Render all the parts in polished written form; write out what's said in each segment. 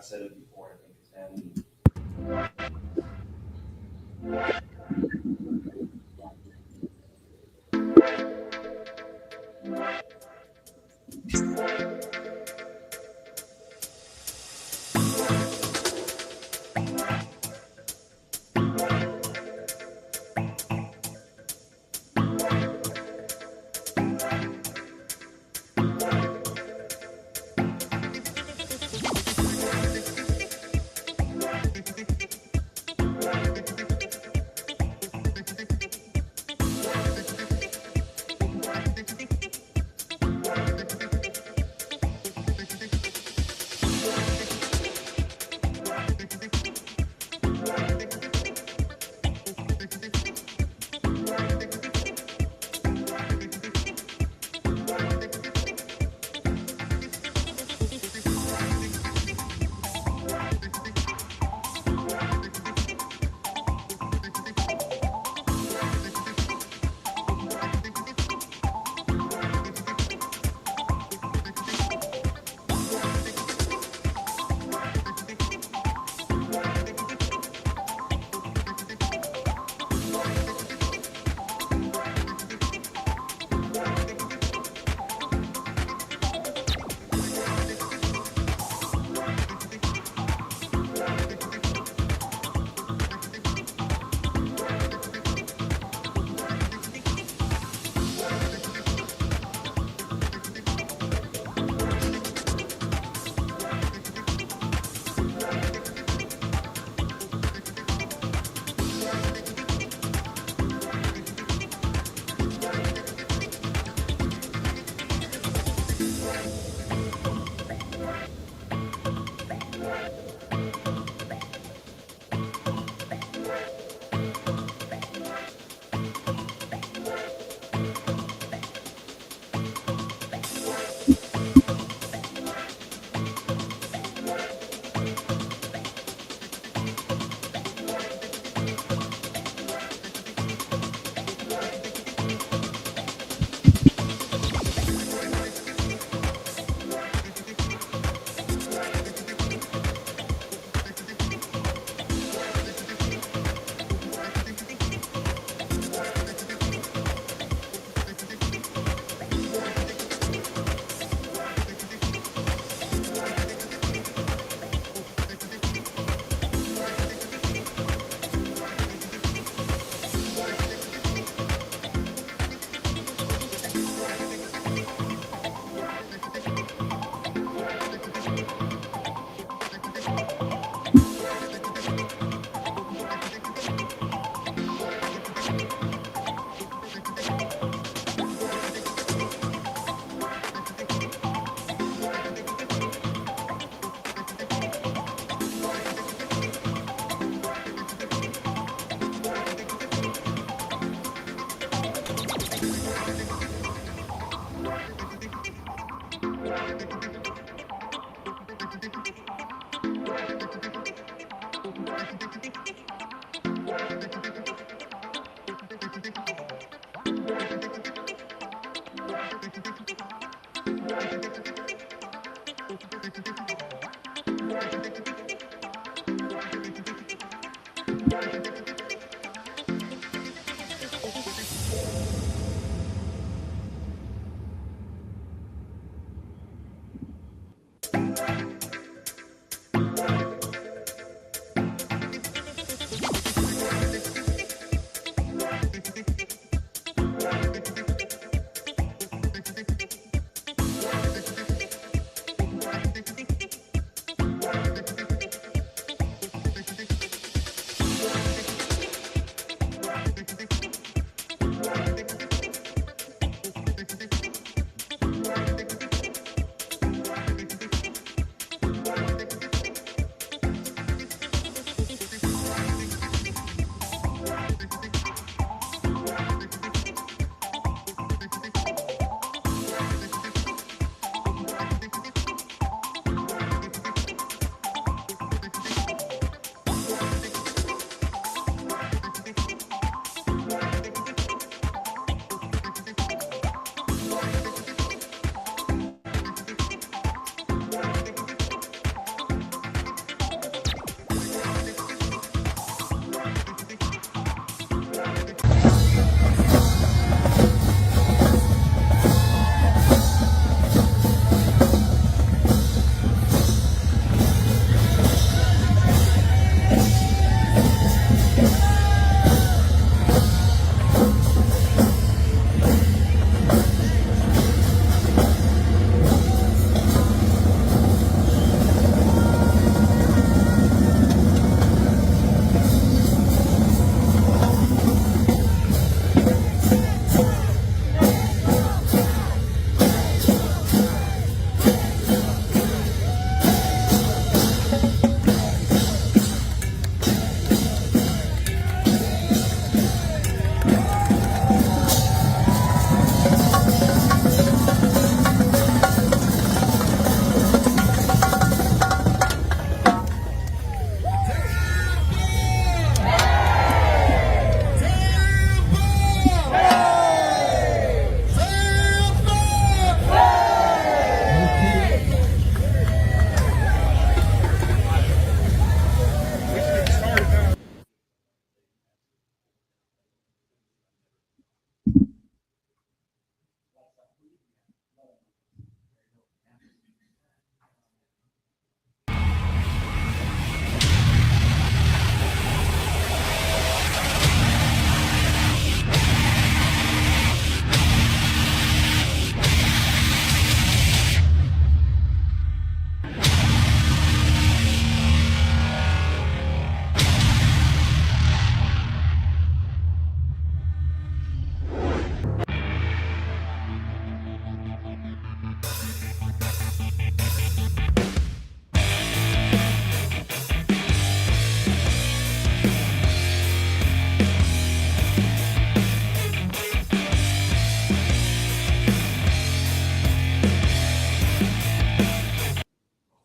I've said it before, I think, and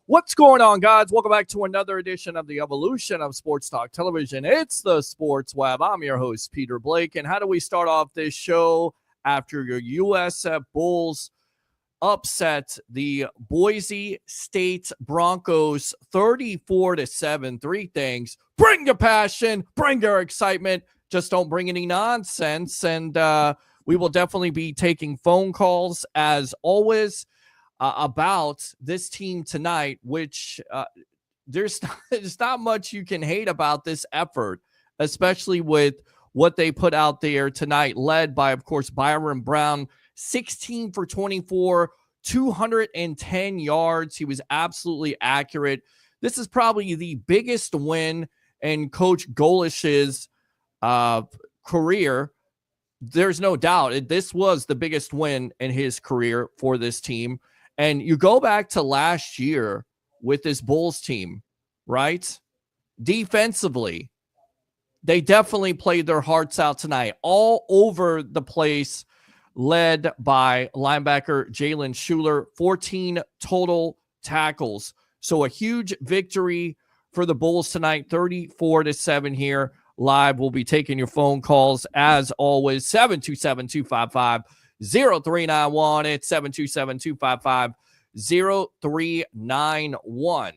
What's going on, guys? Welcome back to another edition of the evolution of Sports Talk Television. It's the Sports Web. I'm your host, Peter Blake. And how do we start off this show after your USF Bulls upset the Boise State Broncos 34-7? Three things: bring your passion, bring your excitement, just don't bring any nonsense. And we will definitely be taking phone calls as always about this team tonight, which there's not much you can hate about this effort, especially with what they put out there tonight, led by, of course, Byrum Brown, 16 for 24, 210 yards. He was absolutely accurate. This is probably the biggest win in Coach Golish's career. There's no doubt. This was the biggest win in his career for this team. And you go back to last year with this Bulls team, right? Defensively, they definitely played their hearts out tonight, all over the place, led by linebacker Jalen Schuler, 14 total tackles. So a huge victory for the Bulls tonight, 34-7 here live. We'll be taking your phone calls as always, 727-255-0391. It's 727-255-0391.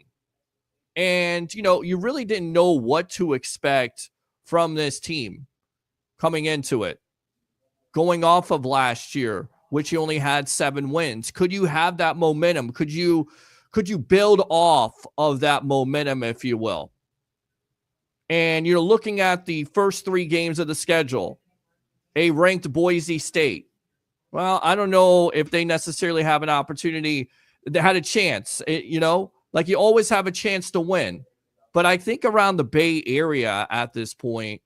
And, you really didn't know what to expect from this team coming into it. Going off of last year, which you only had 7 wins. Could you have that momentum? Could you build off of that momentum, if you will? And you're looking at the first 3 games of the schedule. A ranked Boise State. Well, I don't know if they necessarily have an opportunity. They had a chance, like you always have a chance to win. But I think around the Bay Area at this point,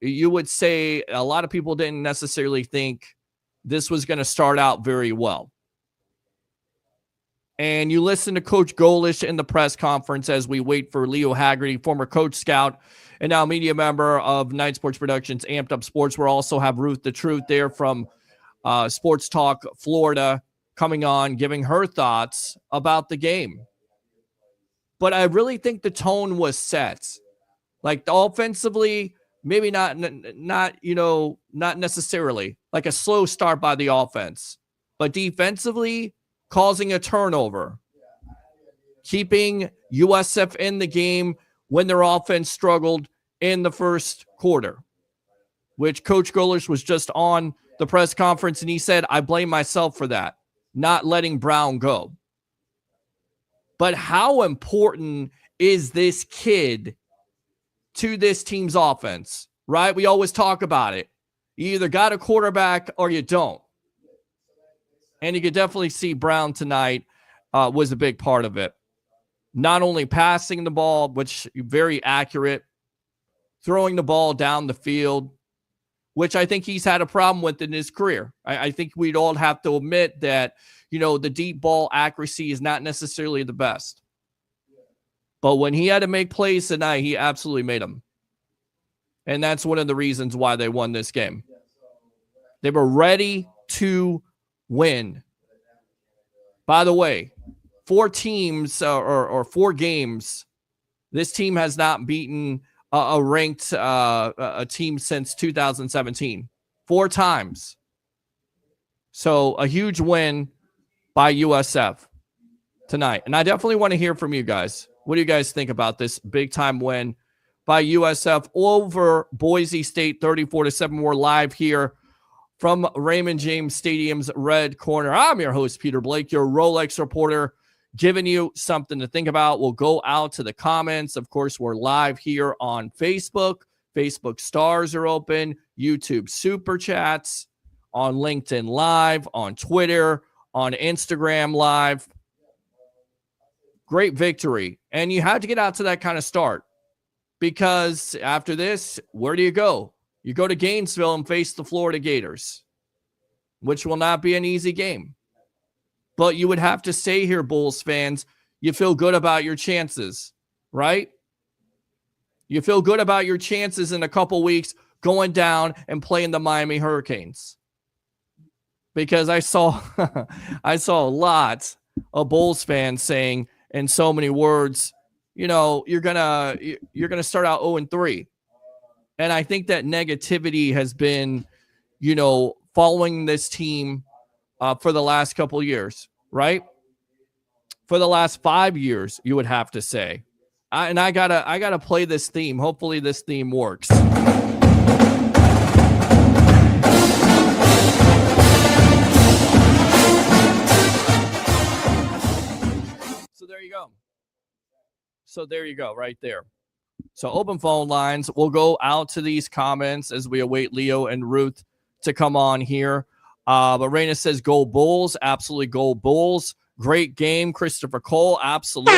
you would say a lot of people didn't necessarily think this was going to start out very well. And you listen to Coach Golish in the press conference as we wait for Leo Haggerty, former Coach Scout and now media member of Night Sports Productions, Amped Up Sports. We'll also have Ruth the Truth there from Sports Talk Florida coming on, giving her thoughts about the game. But I really think the tone was set. Like offensively, maybe not necessarily like a slow start by the offense, but defensively causing a turnover, keeping USF in the game when their offense struggled in the first quarter, which Coach Golish was just on the press conference, and he said, I blame myself for that, not letting Brown go. But how important is this kid to this team's offense, right? We always talk about it. You either got a quarterback or you don't. And you could definitely see Brown tonight was a big part of it. Not only passing the ball, which very accurate, throwing the ball down the field, which I think he's had a problem with in his career. I think we'd all have to admit that, the deep ball accuracy is not necessarily the best. But when he had to make plays tonight, he absolutely made them. And that's one of the reasons why they won this game. They were ready to win. By the way, 4 teams or 4 games, this team has not beaten a ranked a team since 2017. 4 times. So a huge win by USF tonight. And I definitely want to hear from you guys. What do you guys think about this big time win by USF over Boise State 34-7? We're live here from Raymond James Stadium's Red Corner. I'm your host, Peter Blake, your Rolex reporter, giving you something to think about. We'll go out to the comments. Of course, we're live here on Facebook. Facebook stars are open. YouTube Super Chats, on LinkedIn Live, on Twitter, on Instagram Live. Great victory. And you had to get out to that kind of start, because after this, where do you go? You go to Gainesville and face the Florida Gators, which will not be an easy game. But you would have to say here, Bulls fans, you feel good about your chances, right? You feel good about your chances in a couple weeks going down and playing the Miami Hurricanes. Because I saw a lot of Bulls fans saying, in so many words, you're gonna start out 0-3. And I think that negativity has been, following this team for the last couple of years, right? For the last 5 years, you would have to say. I gotta play this theme. Hopefully this theme works. So there you go, right there. So open phone lines. We'll go out to these comments as we await Leo and Ruth to come on here. But Raina says, go Bulls. Absolutely go Bulls. Great game, Christopher Cole. Absolutely.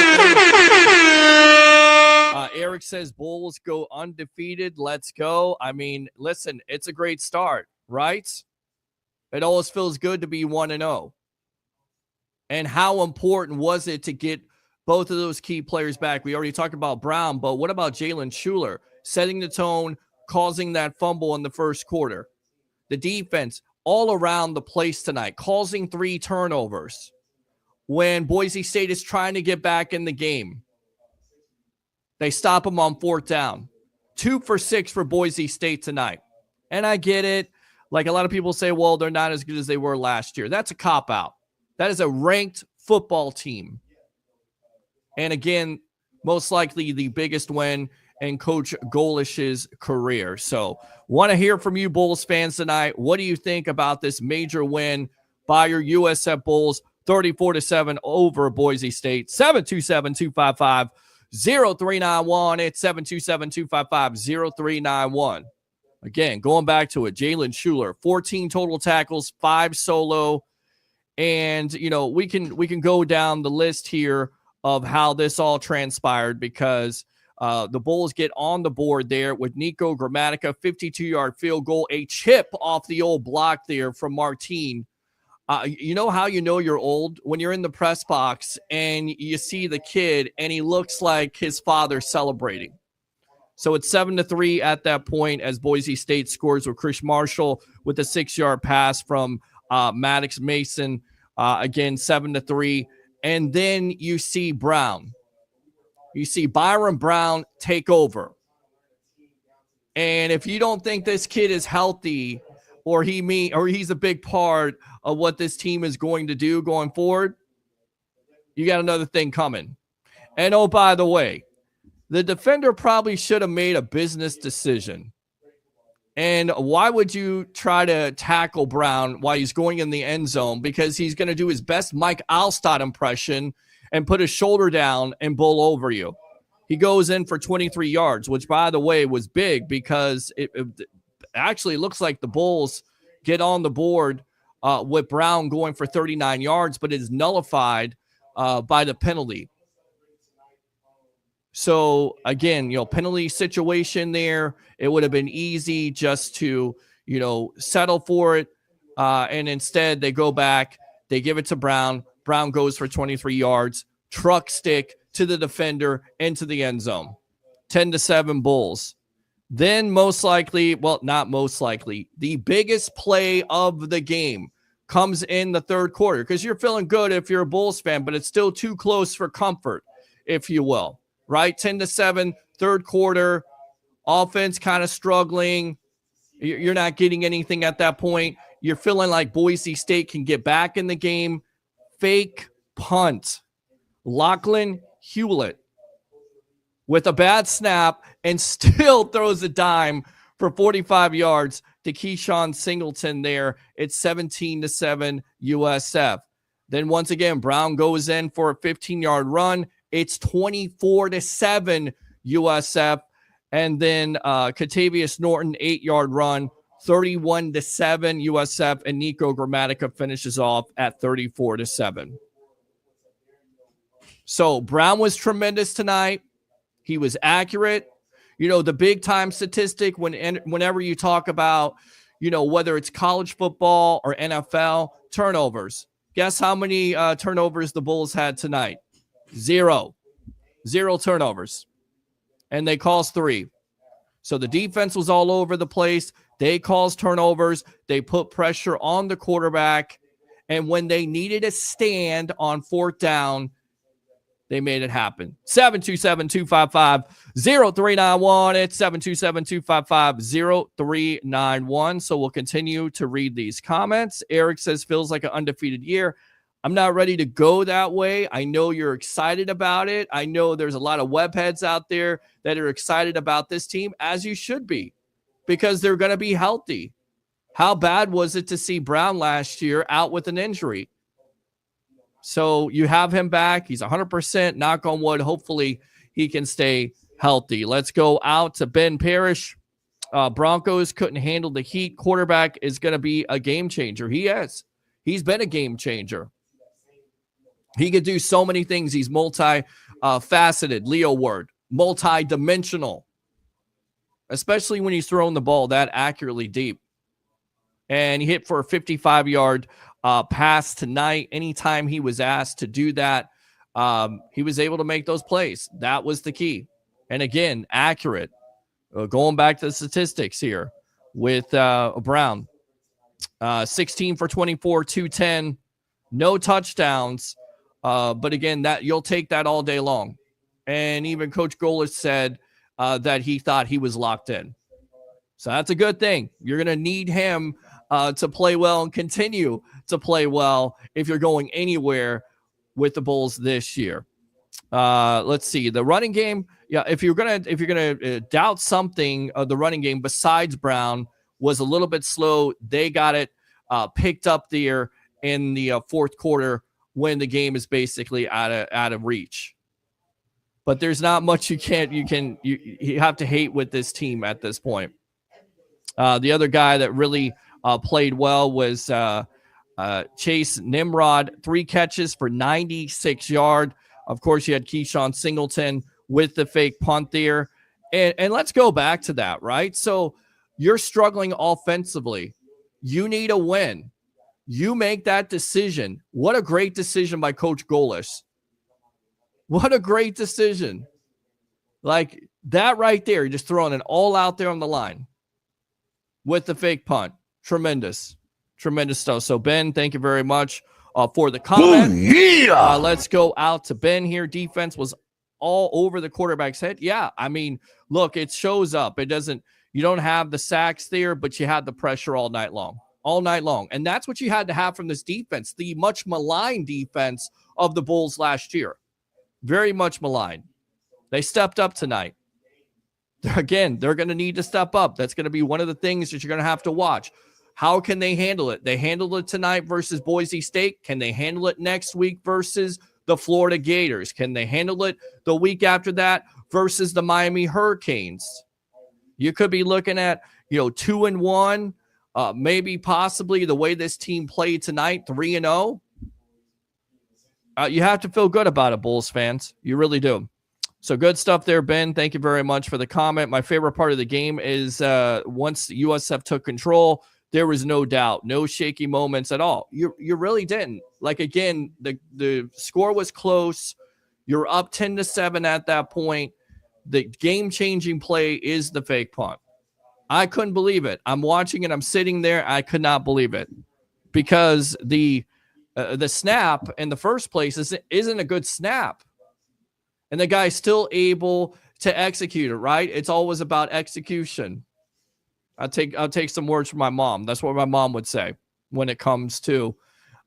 Eric says, Bulls go undefeated. Let's go. I mean, listen, it's a great start, right? It always feels good to be 1-0. And how important was it to get both of those key players back? We already talked about Brown, but what about Jalen Schuler setting the tone, causing that fumble in the first quarter? The defense all around the place tonight, causing 3 turnovers when Boise State is trying to get back in the game. They stop them on 4th down. 2 for 6 for Boise State tonight. And I get it. Like a lot of people say, well, they're not as good as they were last year. That's a cop-out. That is a ranked football team. And again, most likely the biggest win in Coach Golish's career. So want to hear from you Bulls fans tonight. What do you think about this major win by your USF Bulls, 34-7 over Boise State? 727-255-0391. It's 727-255-0391. Again, going back to it, Jalen Schuler, 14 total tackles, 5 solo. And, we can go down the list here of how this all transpired because the Bulls get on the board there with Nico Gramatica, 52-yard field goal, a chip off the old block there from Martine. You know how you know you're old? When you're in the press box and you see the kid and he looks like his father celebrating. So it's 7-3 at that point as Boise State scores with Chris Marshall with a 6-yard pass from Maddox Mason. Again, 7-3. And then you see Brown. You see Byrum Brown take over. And if you don't think this kid is healthy or he's a big part of what this team is going to do going forward, you got another thing coming. And oh, by the way, the defender probably should have made a business decision. And why would you try to tackle Brown while he's going in the end zone? Because he's going to do his best Mike Alstott impression and put his shoulder down and bull over you. He goes in for 23 yards, which, by the way, was big because it actually looks like the Bulls get on the board with Brown going for 39 yards, but it is nullified by the penalty. So, again, penalty situation there. It would have been easy just to, settle for it. And instead, they go back. They give it to Brown. Brown goes for 23 yards. Truck stick to the defender into the end zone. 10-7 Bulls. Then most likely, well, not most likely, the biggest play of the game comes in the third quarter because you're feeling good if you're a Bulls fan, but it's still too close for comfort, if you will. Right? 10-7, third quarter, offense kind of struggling. You're not getting anything at that point. You're feeling like Boise State can get back in the game. Fake punt. Lachlan Hewlett with a bad snap and still throws a dime for 45 yards to Keyshawn Singleton there. It's 17-7 USF. Then once again, Brown goes in for a 15-yard run. It's 24-7 USF. And then Katavius Norton, 8-yard run, 31-7 USF. And Nico Gramatica finishes off at 34-7. So Brown was tremendous tonight. He was accurate. The big time statistic whenever you talk about, whether it's college football or NFL, turnovers. Guess how many turnovers the Bulls had tonight? 0 turnovers. And they caused 3. So the defense was all over the place. They caused turnovers. They put pressure on the quarterback. And when they needed a stand on 4th down, They made it happen. 727-255-0391. It's 727-255-0391. So we'll continue to read these comments. Eric says, feels like an undefeated year. I'm not ready to go that way. I know you're excited about it. I know there's a lot of web heads out there that are excited about this team, as you should be, because they're going to be healthy. How bad was it to see Brown last year out with an injury? So you have him back. He's 100%. Knock on wood. Hopefully he can stay healthy. Let's go out to Ben Parrish. Broncos couldn't handle the heat. Quarterback is going to be a game changer. He is. He's been a game changer. He could do so many things. He's multi-faceted. Leo word. Multi-dimensional. Especially when he's throwing the ball that accurately deep. And he hit for a 55-yard pass tonight. Anytime he was asked to do that, he was able to make those plays. That was the key. And again, accurate. Going back to the statistics here with Brown. 16 for 24, 210, no touchdowns. But again, that you'll take that all day long. And even Coach Golis said that he thought he was locked in. So that's a good thing. You're going to need him to play well and continue to play well if you're going anywhere with the Bulls this year. Let's see the running game. Yeah, if you're gonna doubt something of the running game besides Brown was a little bit slow. They got it picked up there in the fourth quarter when the game is basically out of reach. But there's not much you have to hate with this team at this point. The other guy that really played well was Chase Nimrod, 3 catches for 96 yards. Of course, you had Keyshawn Singleton with the fake punt there. And let's go back to that, right? So you're struggling offensively. You need a win. You make that decision. What a great decision by Coach Golis. What a great decision. Like that right there, you're just throwing it all out there on the line with the fake punt. Tremendous stuff. So, Ben, thank you very much for the comment. Let's go out to Ben here. Defense was all over the quarterback's head. Yeah, I mean, look, it shows up. You don't have the sacks there, but you had the pressure all night long. And that's what you had to have from this defense, the much maligned defense of the Bulls last year. Very much maligned. They stepped up tonight. Again, they're going to need to step up. That's going to be one of the things that you're going to have to watch. How can they handle it? They handled it tonight versus Boise State. Can they handle it next week versus the Florida Gators? Can they handle it the week after that versus the Miami Hurricanes? You could be looking at, 2-1, maybe possibly the way this team played tonight, 3-0. You have to feel good about it, Bulls fans. You really do. So good stuff there, Ben. Thank you very much for the comment. My favorite part of the game is once USF took control, there was no doubt, no shaky moments at all. You really didn't. Like, again, the score was close. You're up 10-7 at that point. The game-changing play is the fake punt. I couldn't believe it. I'm watching it. I'm sitting there. I could not believe it because the snap in the first place isn't a good snap. And the guy's still able to execute it, right? It's always about execution. I'll take some words from my mom. That's what my mom would say when it comes to,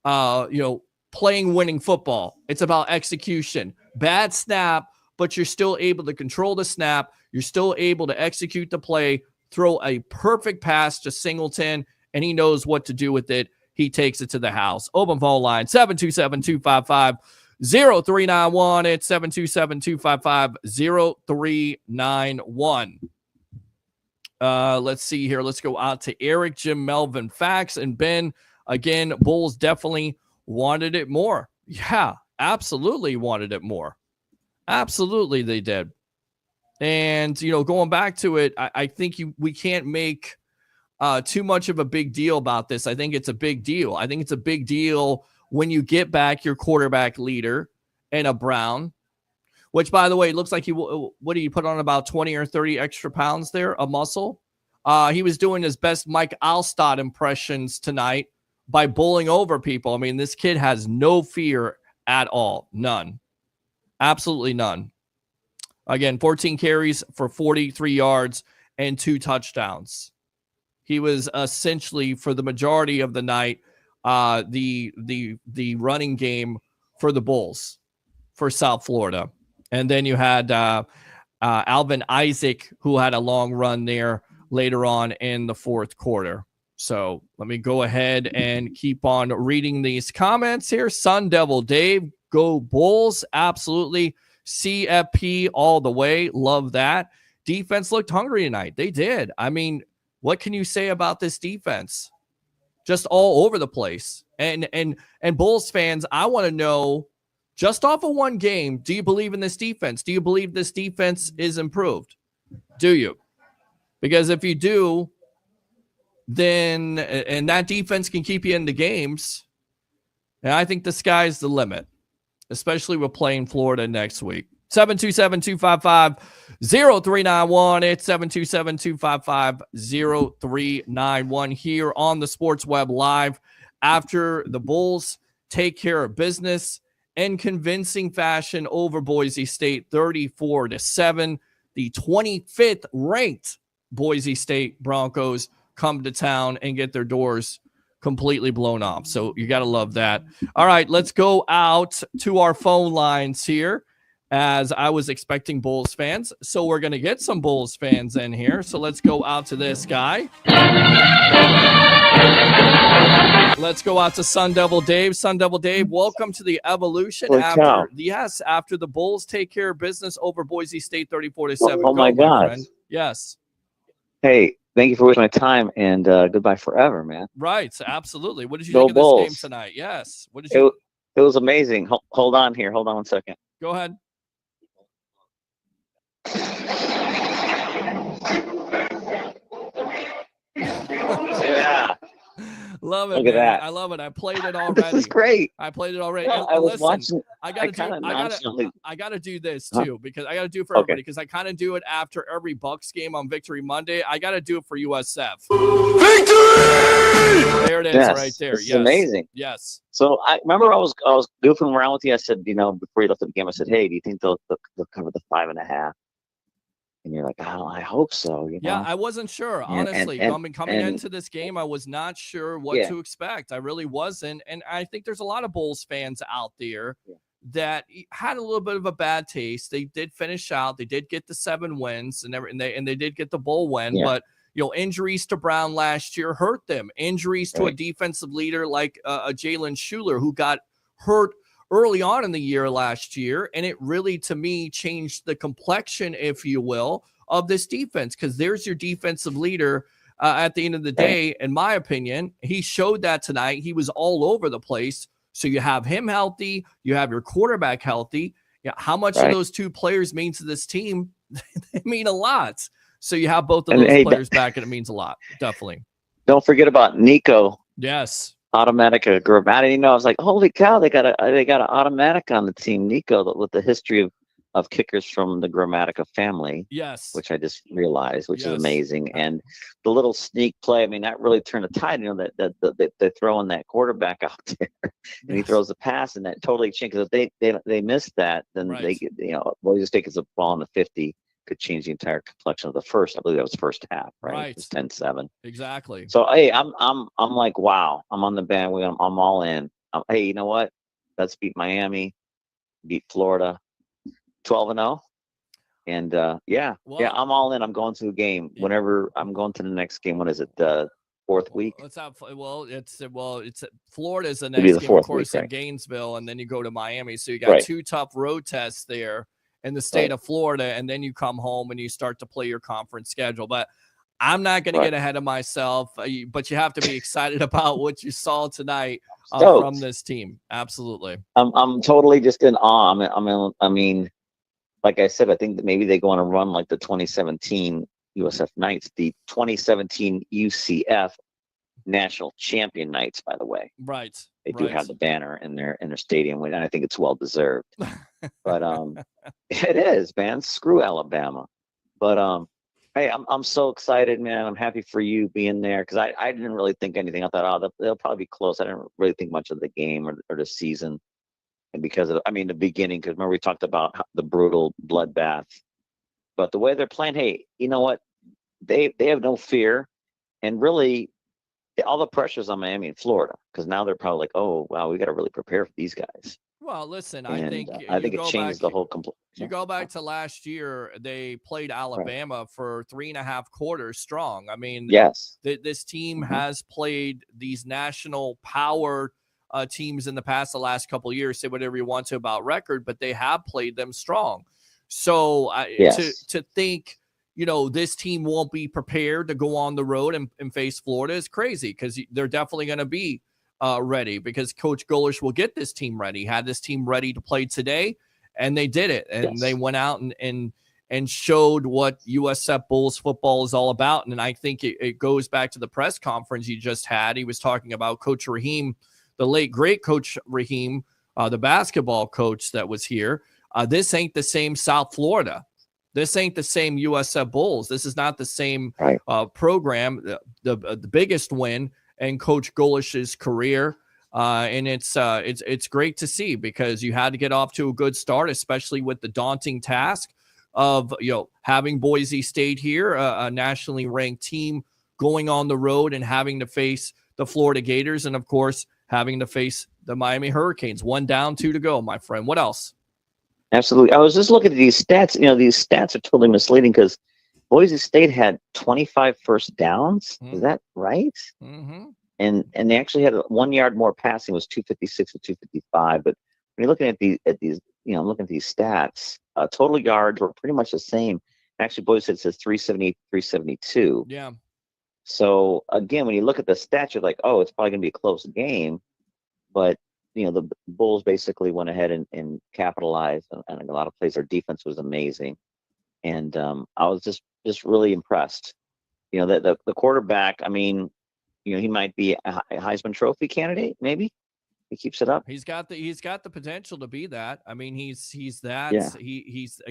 playing winning football. It's about execution. Bad snap, but you're still able to control the snap. You're still able to execute the play, throw a perfect pass to Singleton, and he knows what to do with it. He takes it to the house. Open phone line, 727-255-0391. It's 727-255-0391. Let's see here. Let's go out to Eric, Jim, Melvin, Fax, and Ben. Again, Bulls definitely wanted it more. Yeah, absolutely wanted it more. Absolutely they did. And, going back to it, I think we can't make too much of a big deal about this. I think it's a big deal. I think it's a big deal when you get back your quarterback leader and a Brown, which, by the way, looks like what did he put on, about 20 or 30 extra pounds there, a muscle? He was doing his best Mike Alstott impressions tonight by bowling over people. I mean, this kid has no fear at all. None. Absolutely none. Again, 14 carries for 43 yards and 2 touchdowns. He was essentially, for the majority of the night, the running game for the Bulls for South Florida. And then you had Alvin Isaac, who had a long run there later on in the fourth quarter. So let me go ahead and keep on reading these comments here. Sun Devil Dave, go Bulls. Absolutely. CFP all the way. Love that. Defense looked hungry tonight. They did. I mean, what can you say about this defense? Just all over the place. And Bulls fans, I want to know, just off of one game, do you believe in this defense? Do you believe this defense is improved? Do you? Because if you do, then, and that defense can keep you in the games, and I think the sky's the limit, especially with playing Florida next week. 727-255-0391. It's 727-255-0391 here on the Sports Web Live after the Bulls take care of business in convincing fashion over Boise State 34-7. The 25th ranked Boise State Broncos come to town and get their doors completely blown off. So you got to love that. All right, let's go out to our phone lines here, as I was expecting Bulls fans. So we're going to get some Bulls fans in here. So let's go out to this guy. Let's go out to Sun Devil Dave. Sun Devil Dave, welcome to the Evolution. After the Bulls take care of business over Boise State 34-7. Oh my God. Yes. Hey, thank you for wasting my time, and goodbye forever, man. Right, absolutely. What did you Go think of this Bulls. game tonight? Yes. What did you? It was amazing. Hold on here. Hold on one second. Go ahead. Yeah. Love it. Look at that. I love it. I played it already. This is great. I played it already. No, And I was listen, watching. I gotta do this too, because I gotta do it for everybody, because I kind of do it after every Bucks game on Victory Monday. I gotta do it for USF. Victory! There it is, right there. This is amazing. Yes. So I remember I was goofing around with you. I said, before you left the game, I said, hey, do you think they'll cover the 5.5? And you're like, oh, I hope so. Yeah, I wasn't sure, honestly. Coming into this game, I was not sure what to expect. I really wasn't. And I think there's a lot of Bulls fans out there that had a little bit of a bad taste. They did finish out. They did get the 7 wins, and they did get the bowl win. Yeah. But, injuries to Brown last year hurt them. Injuries to a defensive leader like a Jalen Shuler, who got hurt early on in the year last year, and it really, to me, changed the complexion, if you will, of this defense, because there's your defensive leader at the end of the day. In my opinion, he showed that tonight. He was all over the place. So you have him healthy, you have your quarterback healthy. Yeah, how much of those two players mean to this team? They mean a lot. So you have both of those players back, and it means a lot. Definitely. Don't forget about Nico. Yes. Automatica Grammatica. I was like, holy cow, they got an automatic on the team, Nico, with the history of kickers from the Grammatica family. Yes. Which I just realized, which is amazing. And the little sneak play, I mean, that really turned the tide, that they're throwing that quarterback out there and he throws the pass, and that totally changed. Because if they missed that, then they get, Boise State gets a ball in the 50. Could change the entire complexion of the first. I believe that was first half, right? It was 10-7. Exactly. So hey, I'm like, wow, I'm on the bandwagon. I'm all in. Hey, you know what? Let's beat Miami, beat Florida, 12-0, and I'm all in. I'm going to a game whenever I'm going to the next game. What is it? Fourth week. It's Florida's the next game, of course, in Gainesville, and then you go to Miami. So you got 2 tough road tests there in the state of Florida, and then you come home and you start to play your conference schedule. But I'm not going to get ahead of myself, but you have to be excited about what you saw tonight from this team. Absolutely. I'm totally just in awe. I mean, like I said, I think that maybe they go on a run like the 2017 USF Knights, the 2017 UCF National Champion Knights, by the way. Right. They do have the banner in their stadium, and I think it's well deserved. But it is, man. Screw Alabama. But hey, I'm so excited, man. I'm happy for you being there, because I didn't really think anything. I thought, they'll probably be close. I didn't really think much of the game or the season. and because of, I mean, the beginning, because remember we talked about the brutal bloodbath, but the way they're playing, hey, you know what? They have no fear, and really, all the pressure's on Miami and Florida because now they're probably like, oh wow, we got to really prepare for these guys. Well, listen, And I I think it changes the whole complete. You go back to last year, they played Alabama for 3.5 quarters strong. I mean, Yes, this team has played these national power teams in the past, the last couple of years. Say whatever you want to about record, but they have played them strong. So to think, this team won't be prepared to go on the road and face Florida is crazy, because they're definitely going to be ready, because Coach Golish will get this team ready, had this team ready to play today, and they did it. And they went out and showed what USF Bulls football is all about. And I think it goes back to the press conference you just had. He was talking about Coach Raheem, the late, great Coach Raheem, the basketball coach that was here. This ain't the same South Florida. This ain't the same USF Bulls. This is not the same program. The biggest win in Coach Golish's career. And it's great to see, because you had to get off to a good start, especially with the daunting task of having Boise State here, a nationally ranked team, going on the road and having to face the Florida Gators, and of course having to face the Miami Hurricanes. 1 down, 2 to go, my friend. What else? Absolutely. I was just looking at these stats. These stats are totally misleading because Boise State had 25 first downs. Is that right? Mm-hmm. And they actually had 1 yard more passing. It was 256 to 255. But when you're looking at these, I'm looking at these stats. Total yards were pretty much the same. Actually, Boise State says 370, 372. Yeah. So again, when you look at the stats, you're like, oh, it's probably going to be a close game. But the Bulls basically went ahead and capitalized, and a lot of plays. Their defense was amazing, and I was just really impressed. The quarterback. I mean, he might be a Heisman Trophy candidate. Maybe he keeps it up. He's got the potential to be that. I mean, he's that. Yeah. He's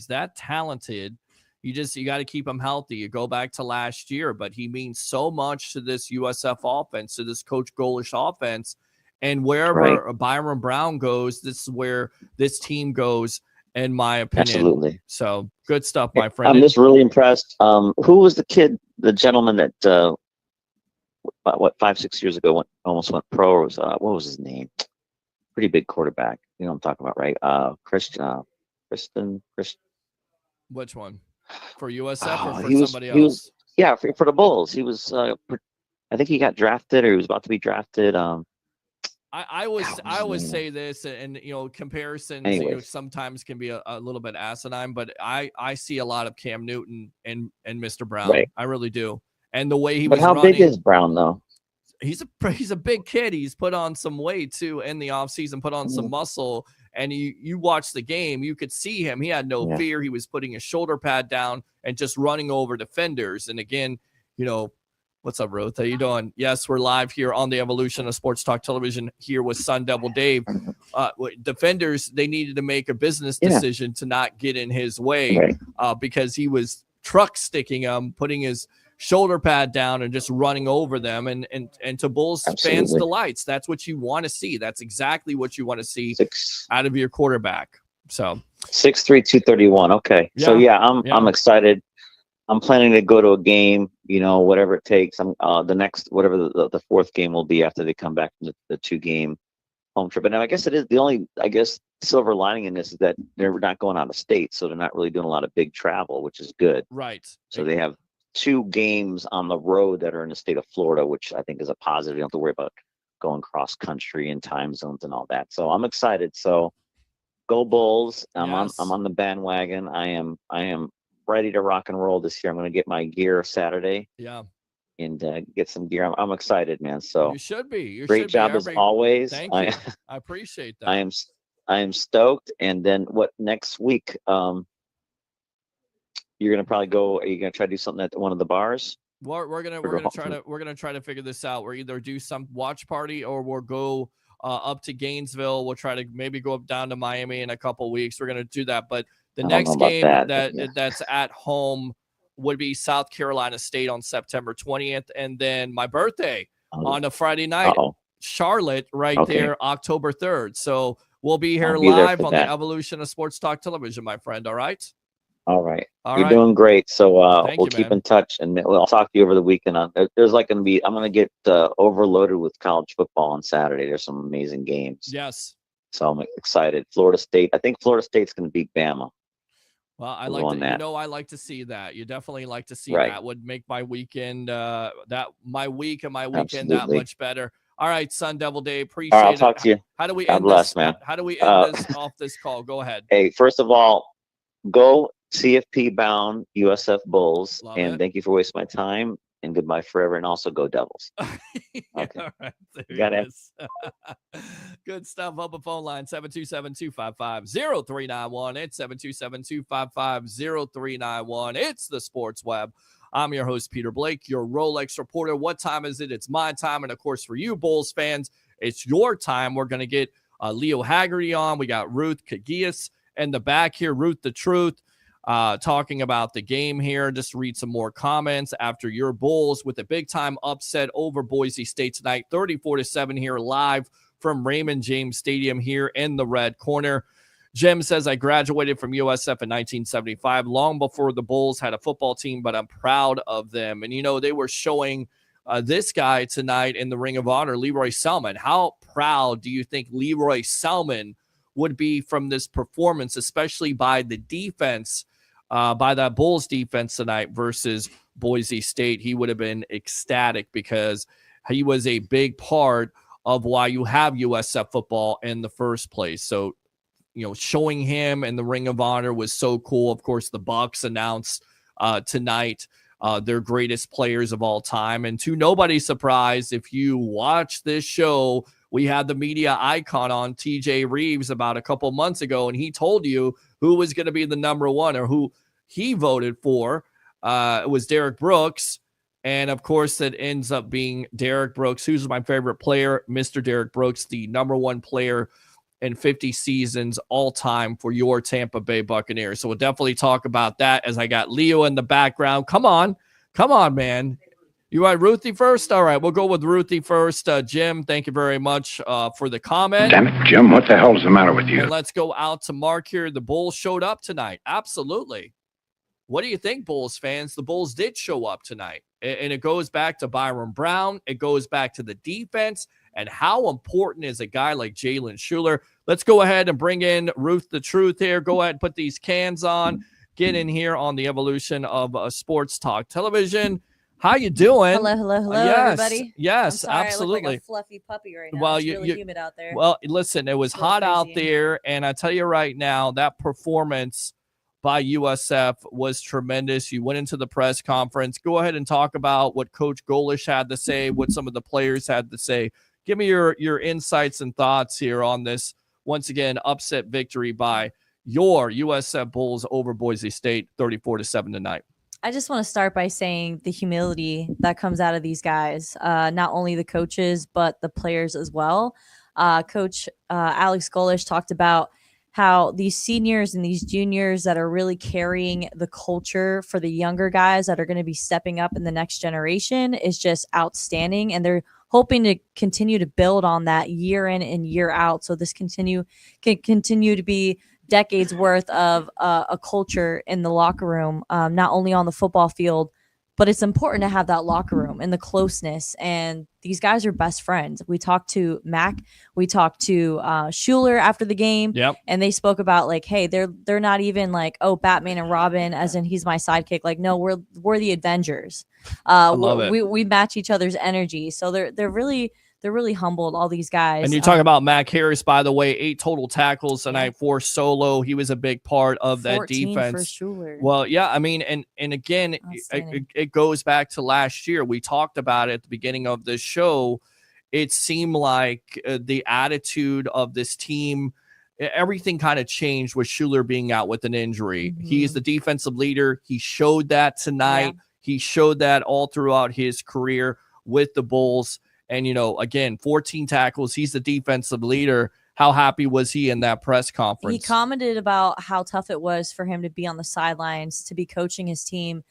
that talented. You got to keep him healthy. You go back to last year, but he means so much to this USF offense, to this Coach Golish offense. And wherever Byrum Brown goes, this is where this team goes, in my opinion. Absolutely. So good stuff, my friend. I'm just really impressed. Who was the gentleman that, 5-6 years ago almost went pro? What was his name? Pretty big quarterback. You know what I'm talking about, right? Kristen. Which one? For USF or for somebody else? For the Bulls. He was, I think he got drafted, or he was about to be drafted. I always say this, and comparisons sometimes can be a little bit asinine, but I see a lot of Cam Newton and Mr. Brown. Right. I really do. And the way he was running. But how big is Brown though? He's a big kid. He's put on some weight too in the offseason, put on some muscle. And you watch the game, you could see him. He had no fear. He was putting his shoulder pad down and just running over defenders. And again, what's up, Ruth? How you doing? Yes, we're live here on the Evolution of Sports Talk Television here with Sun Devil Dave. Defenders, they needed to make a business decision to not get in his way because he was truck sticking him, putting his shoulder pad down and just running over them. And to Bulls fans' delights, that's what you want to see. That's exactly what you want to see out of your quarterback. So 6'3", 231. Okay. Yeah. So I'm excited. I'm planning to go to a game, whatever it takes. I'm the next, whatever the fourth game will be after they come back from the 2-game home trip. And I guess it is the only, silver lining in this is that they're not going out of state. So they're not really doing a lot of big travel, which is good. Right. So they have 2 games on the road that are in the state of Florida, which I think is a positive. You don't have to worry about going cross country and time zones and all that. So I'm excited. So go Bulls. I'm on the bandwagon. I am ready to rock and roll this year. I'm going to get my gear Saturday. Yeah. And get some gear. I'm excited, man. So you should be. Great job as always. Thank you. I appreciate that. I am stoked. And then what next week? You're gonna probably go. Are you gonna try to do something at one of the bars? We're gonna try to figure this out. We'll either do some watch party or we'll go up to Gainesville. We'll try to maybe go up down to Miami in a couple weeks. We're gonna do that. But the next game that's at home would be South Carolina State on September 20th, and then my birthday on a Friday night, Charlotte, there, October 3rd. So We'll be here I'll be there live for on that. the evolution of sports talk television, my friend. All right. All right. All You're right. doing great. So Thank we'll you, keep man. in touch, and I'll talk to you over the weekend. There's like going to be, I'm going to get overloaded with college football on Saturday. There's some amazing games. Yes. So I'm excited. Florida State. I think Florida State's going to beat Bama. Well, I We'll like go to, on that. I like to see that. You definitely like to see Right. that. Would make my weekend, my week and my weekend that Absolutely. much better. All right, Sun Devil Day, All appreciate right, I'll it. talk to you. How do we God end bless, this? man. How do we end this off this call? Go ahead. Hey, first of all, go CFP bound USF Bulls, Love and it. thank you for wasting my time. And goodbye forever, and also go Devils. Okay. All right, there You got it it. is. Good stuff. Up a phone line 727-255-0391. It's 727-255-0391. It's the Sports Web. I'm your host, Peter Blake, your Rolex reporter. What time is it? It's my time. And of course, for you Bulls fans, it's your time. We're going to get Leo Haggerty on. We got Ruth Caguias in the back here. Ruth the Truth. Talking about the game here. Just read some more comments after your Bulls with a big time upset over Boise State tonight, 34-7 here live from Raymond James Stadium here in the red corner. Jim says, I graduated from USF in 1975, long before the Bulls had a football team, but I'm proud of them. And, they were showing this guy tonight in the Ring of Honor, Leroy Selman. How proud do you think Leroy Selman would be from this performance, especially by the defense, by that Bulls defense tonight versus Boise State? He would have been ecstatic because he was a big part of why you have USF football in the first place. So, showing him in the Ring of Honor was so cool. Of course, the Bucks announced tonight their greatest players of all time. And to nobody's surprise, if you watch this show, we had the media icon on, TJ Reeves, about a couple months ago, and he told you who was going to be the number one or who he voted for. It was Derek Brooks. And of course, it ends up being Derek Brooks, who's my favorite player, Mr. Derek Brooks, the number one player in 50 seasons all time for your Tampa Bay Buccaneers. So we'll definitely talk about that as I got Leo in the background. Come on, man. You want Ruthie first? All right, we'll go with Ruthie first. Jim, thank you very much for the comment. Damn it, Jim, what the hell's the matter with you? And let's go out to Mark here. The Bulls showed up tonight. Absolutely. What do you think, Bulls fans? The Bulls did show up tonight. And it goes back to Byrum Brown. It goes back to the defense. And how important is a guy like Jalen Shuler? Let's go ahead and bring in Ruth the Truth here. Go ahead and put these cans on. Get in here on the evolution of Sports Talk Television. How you doing? Hello, yes, everybody. Yes, I'm sorry, absolutely. I look like a fluffy puppy right now. Well, It's really humid out there. Well, listen, it was It's really hot out crazy. there, and I tell you right now, that performance by USF was tremendous. You went into the press conference. Go ahead and talk about what Coach Golish had to say, what some of the players had to say. Give me your insights and thoughts here on this, once again, upset victory by your USF Bulls over Boise State, 34-7 tonight. I just want to start by saying the humility that comes out of these guys, not only the coaches, but the players as well. Coach Alex Golish talked about how these seniors and these juniors that are really carrying the culture for the younger guys that are going to be stepping up in the next generation is just outstanding. And they're hoping to continue to build on that year in and year out. So this can continue to be decades worth of a culture in the locker room, not only on the football field, but it's important to have that locker room and the closeness. And these guys are best friends. We talked to Mac, we talked to Shuler after the game, and they spoke about like, hey, they're not even like, oh, Batman and Robin, as in he's my sidekick. Like, no, we're the Avengers. We match each other's energy. So they're really humbled, all these guys. And you talk about Mac Harris, by the way, 8 total tackles tonight, 4 solo. He was a big part of that defense. For Shuler. Well, yeah, I mean, and again, it goes back to last year. We talked about it at the beginning of this show. It seemed like the attitude of this team, everything kind of changed with Shuler being out with an injury. Mm-hmm. He is the defensive leader. He showed that tonight. Yeah. He showed that all throughout his career with the Bulls. And, again, 14 tackles. He's the defensive leader. How happy was he in that press conference? He commented about how tough it was for him to be on the sidelines, to be coaching his team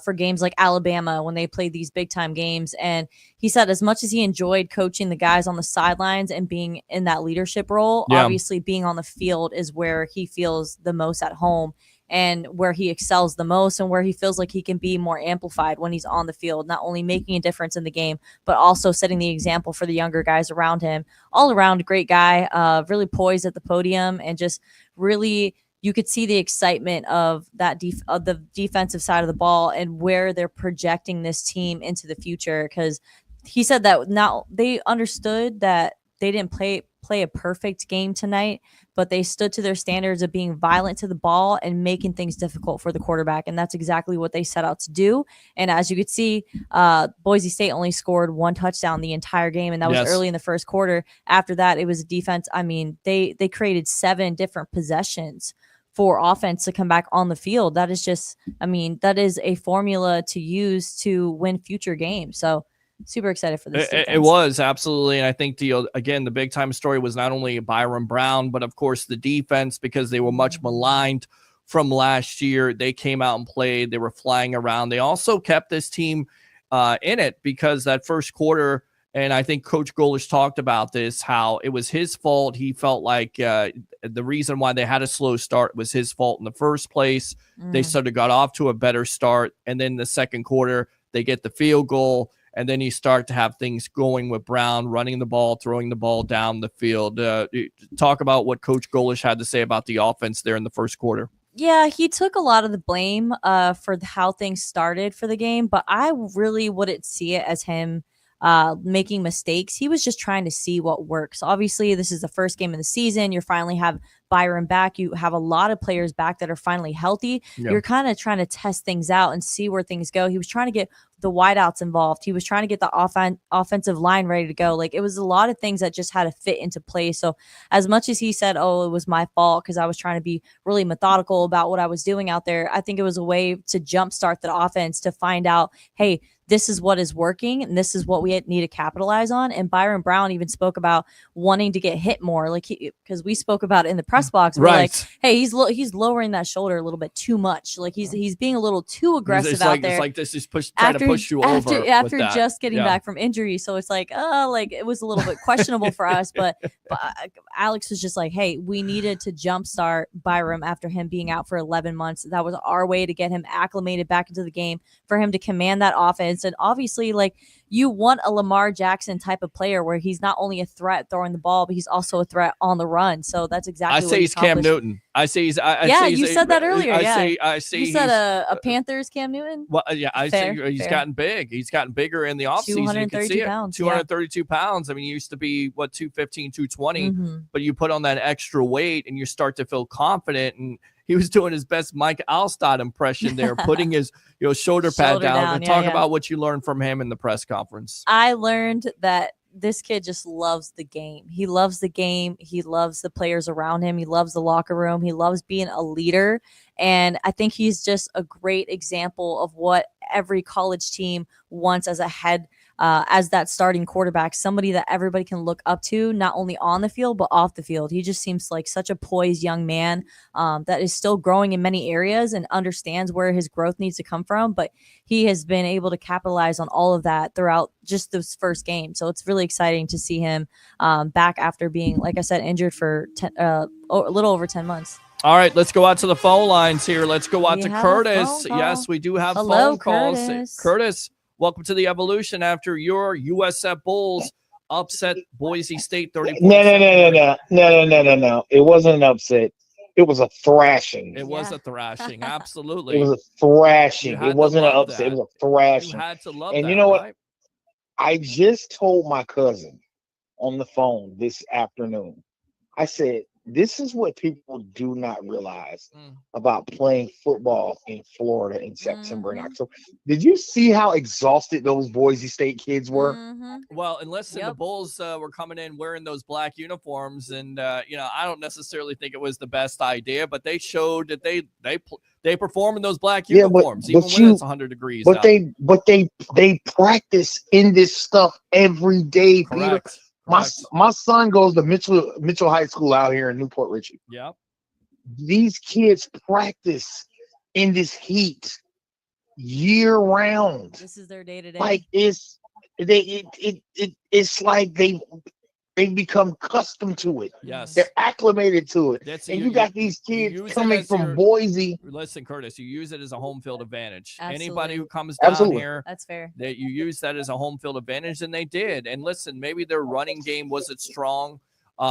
for games like Alabama when they played these big time games. And he said as much as he enjoyed coaching the guys on the sidelines and being in that leadership role, obviously being on the field is where he feels the most at home and where he excels the most and where he feels like he can be more amplified when he's on the field, not only making a difference in the game, but also setting the example for the younger guys around him. All around great guy, really poised at the podium, and just really you could see the excitement of that of the defensive side of the ball and where they're projecting this team into the future. Because he said that now they understood that they didn't play a perfect game tonight, but they stood to their standards of being violent to the ball and making things difficult for the quarterback. And that's exactly what they set out to do. And as you could see, Boise State only scored 1 touchdown the entire game. And that was early in the first quarter. After that, it was a defense. I mean, they created 7 different possessions for offense to come back on the field. That is just, I mean, that is a formula to use to win future games. So super excited for this. It was absolutely. And I think the big time story was not only Byrum Brown, but of course the defense, because they were much maligned from last year. They came out and played. They were flying around. They also kept this team in it because that first quarter, and I think Coach Golish talked about this, how it was his fault. He felt like the reason why they had a slow start was his fault in the first place. They sort of got off to a better start. And then the second quarter, they get the field goal. And then you start to have things going with Brown, running the ball, throwing the ball down the field. Talk about what Coach Golish had to say about the offense there in the first quarter. Yeah, he took a lot of the blame for how things started for the game, but I really wouldn't see it as him making mistakes. He was just trying to see what works. Obviously, this is the first game of the season. You finally have Byrum back. You have a lot of players back that are finally healthy. Yeah. You're kind of trying to test things out and see where things go. He was trying to get the wideouts involved. He was trying to get the offensive line ready to go. Like, it was a lot of things that just had to fit into place. So as much as he said, oh, it was my fault because I was trying to be really methodical about what I was doing out there, I think it was a way to jumpstart the offense to find out, hey, this is what is working and this is what we need to capitalize on. And Byrum Brown even spoke about wanting to get hit more, like because we spoke about it in the press box. We're like, hey, he's lowering that shoulder a little bit too much. Like he's being a little too aggressive out there. It's like this is trying to push you over after just getting back from injury. So it's like, like it was a little bit questionable for us. But Alex was just like, hey, we needed to jumpstart Byrum after him being out for 11 months. That was our way to get him acclimated back into the game, for him to command that offense. And obviously, like, you want a Lamar Jackson type of player where he's not only a threat throwing the ball, but he's also a threat on the run. So that's exactly what he's Cam Newton. I say he's. You said that earlier. I say you said a Panthers Cam Newton. Well, yeah, I say he's gotten big. He's gotten bigger in the offseason. 232 pounds. 232 pounds. I mean, he used to be 215, 220, but you put on that extra weight and you start to feel confident. And he was doing his best Mike Alstott impression there, putting his shoulder pad down. And talk about what you learned from him in the press conference. I learned that this kid just loves the game. He loves the game. He loves the players around him. He loves the locker room. He loves being a leader. And I think he's just a great example of what every college team wants as a head, as that starting quarterback, somebody that everybody can look up to, not only on the field, but off the field. He just seems like such a poised young man that is still growing in many areas and understands where his growth needs to come from. But he has been able to capitalize on all of that throughout just this first game. So it's really exciting to see him back after being, like I said, injured for a little over 10 months. All right, let's go out to the phone lines here. Let's go out to Curtis. Yes, we do have phone calls. Curtis, welcome to the Evolution after your USF Bulls upset Boise State 34. No. It wasn't an upset. It was a thrashing. It was a thrashing. Absolutely. It was a thrashing. It wasn't an upset. It was a thrashing. You had to love and that, you know right? what? I just told my cousin on the phone this afternoon. I said, this is what people do not realize about playing football in Florida in September and October. Did you see how exhausted those Boise State kids were? Well, and listen, the Bulls were coming in wearing those black uniforms, and I don't necessarily think it was the best idea, but they showed that they perform in those black uniforms, even when it's 100 degrees. But they practice in this stuff every day. Correct. Peter. My son goes to Mitchell High School out here in Newport Richey. Yeah. These kids practice in this heat year round. This is their day to day. Like it's like they've become accustomed to it. Yes. They're acclimated to it. That's And you got these kids use it coming as from your- Boise. Listen, Curtis, you use it as a home field advantage. Absolutely. Anybody who comes down Absolutely. here, That's fair. that you use that as a home field advantage, and they did. And listen, maybe their running game wasn't strong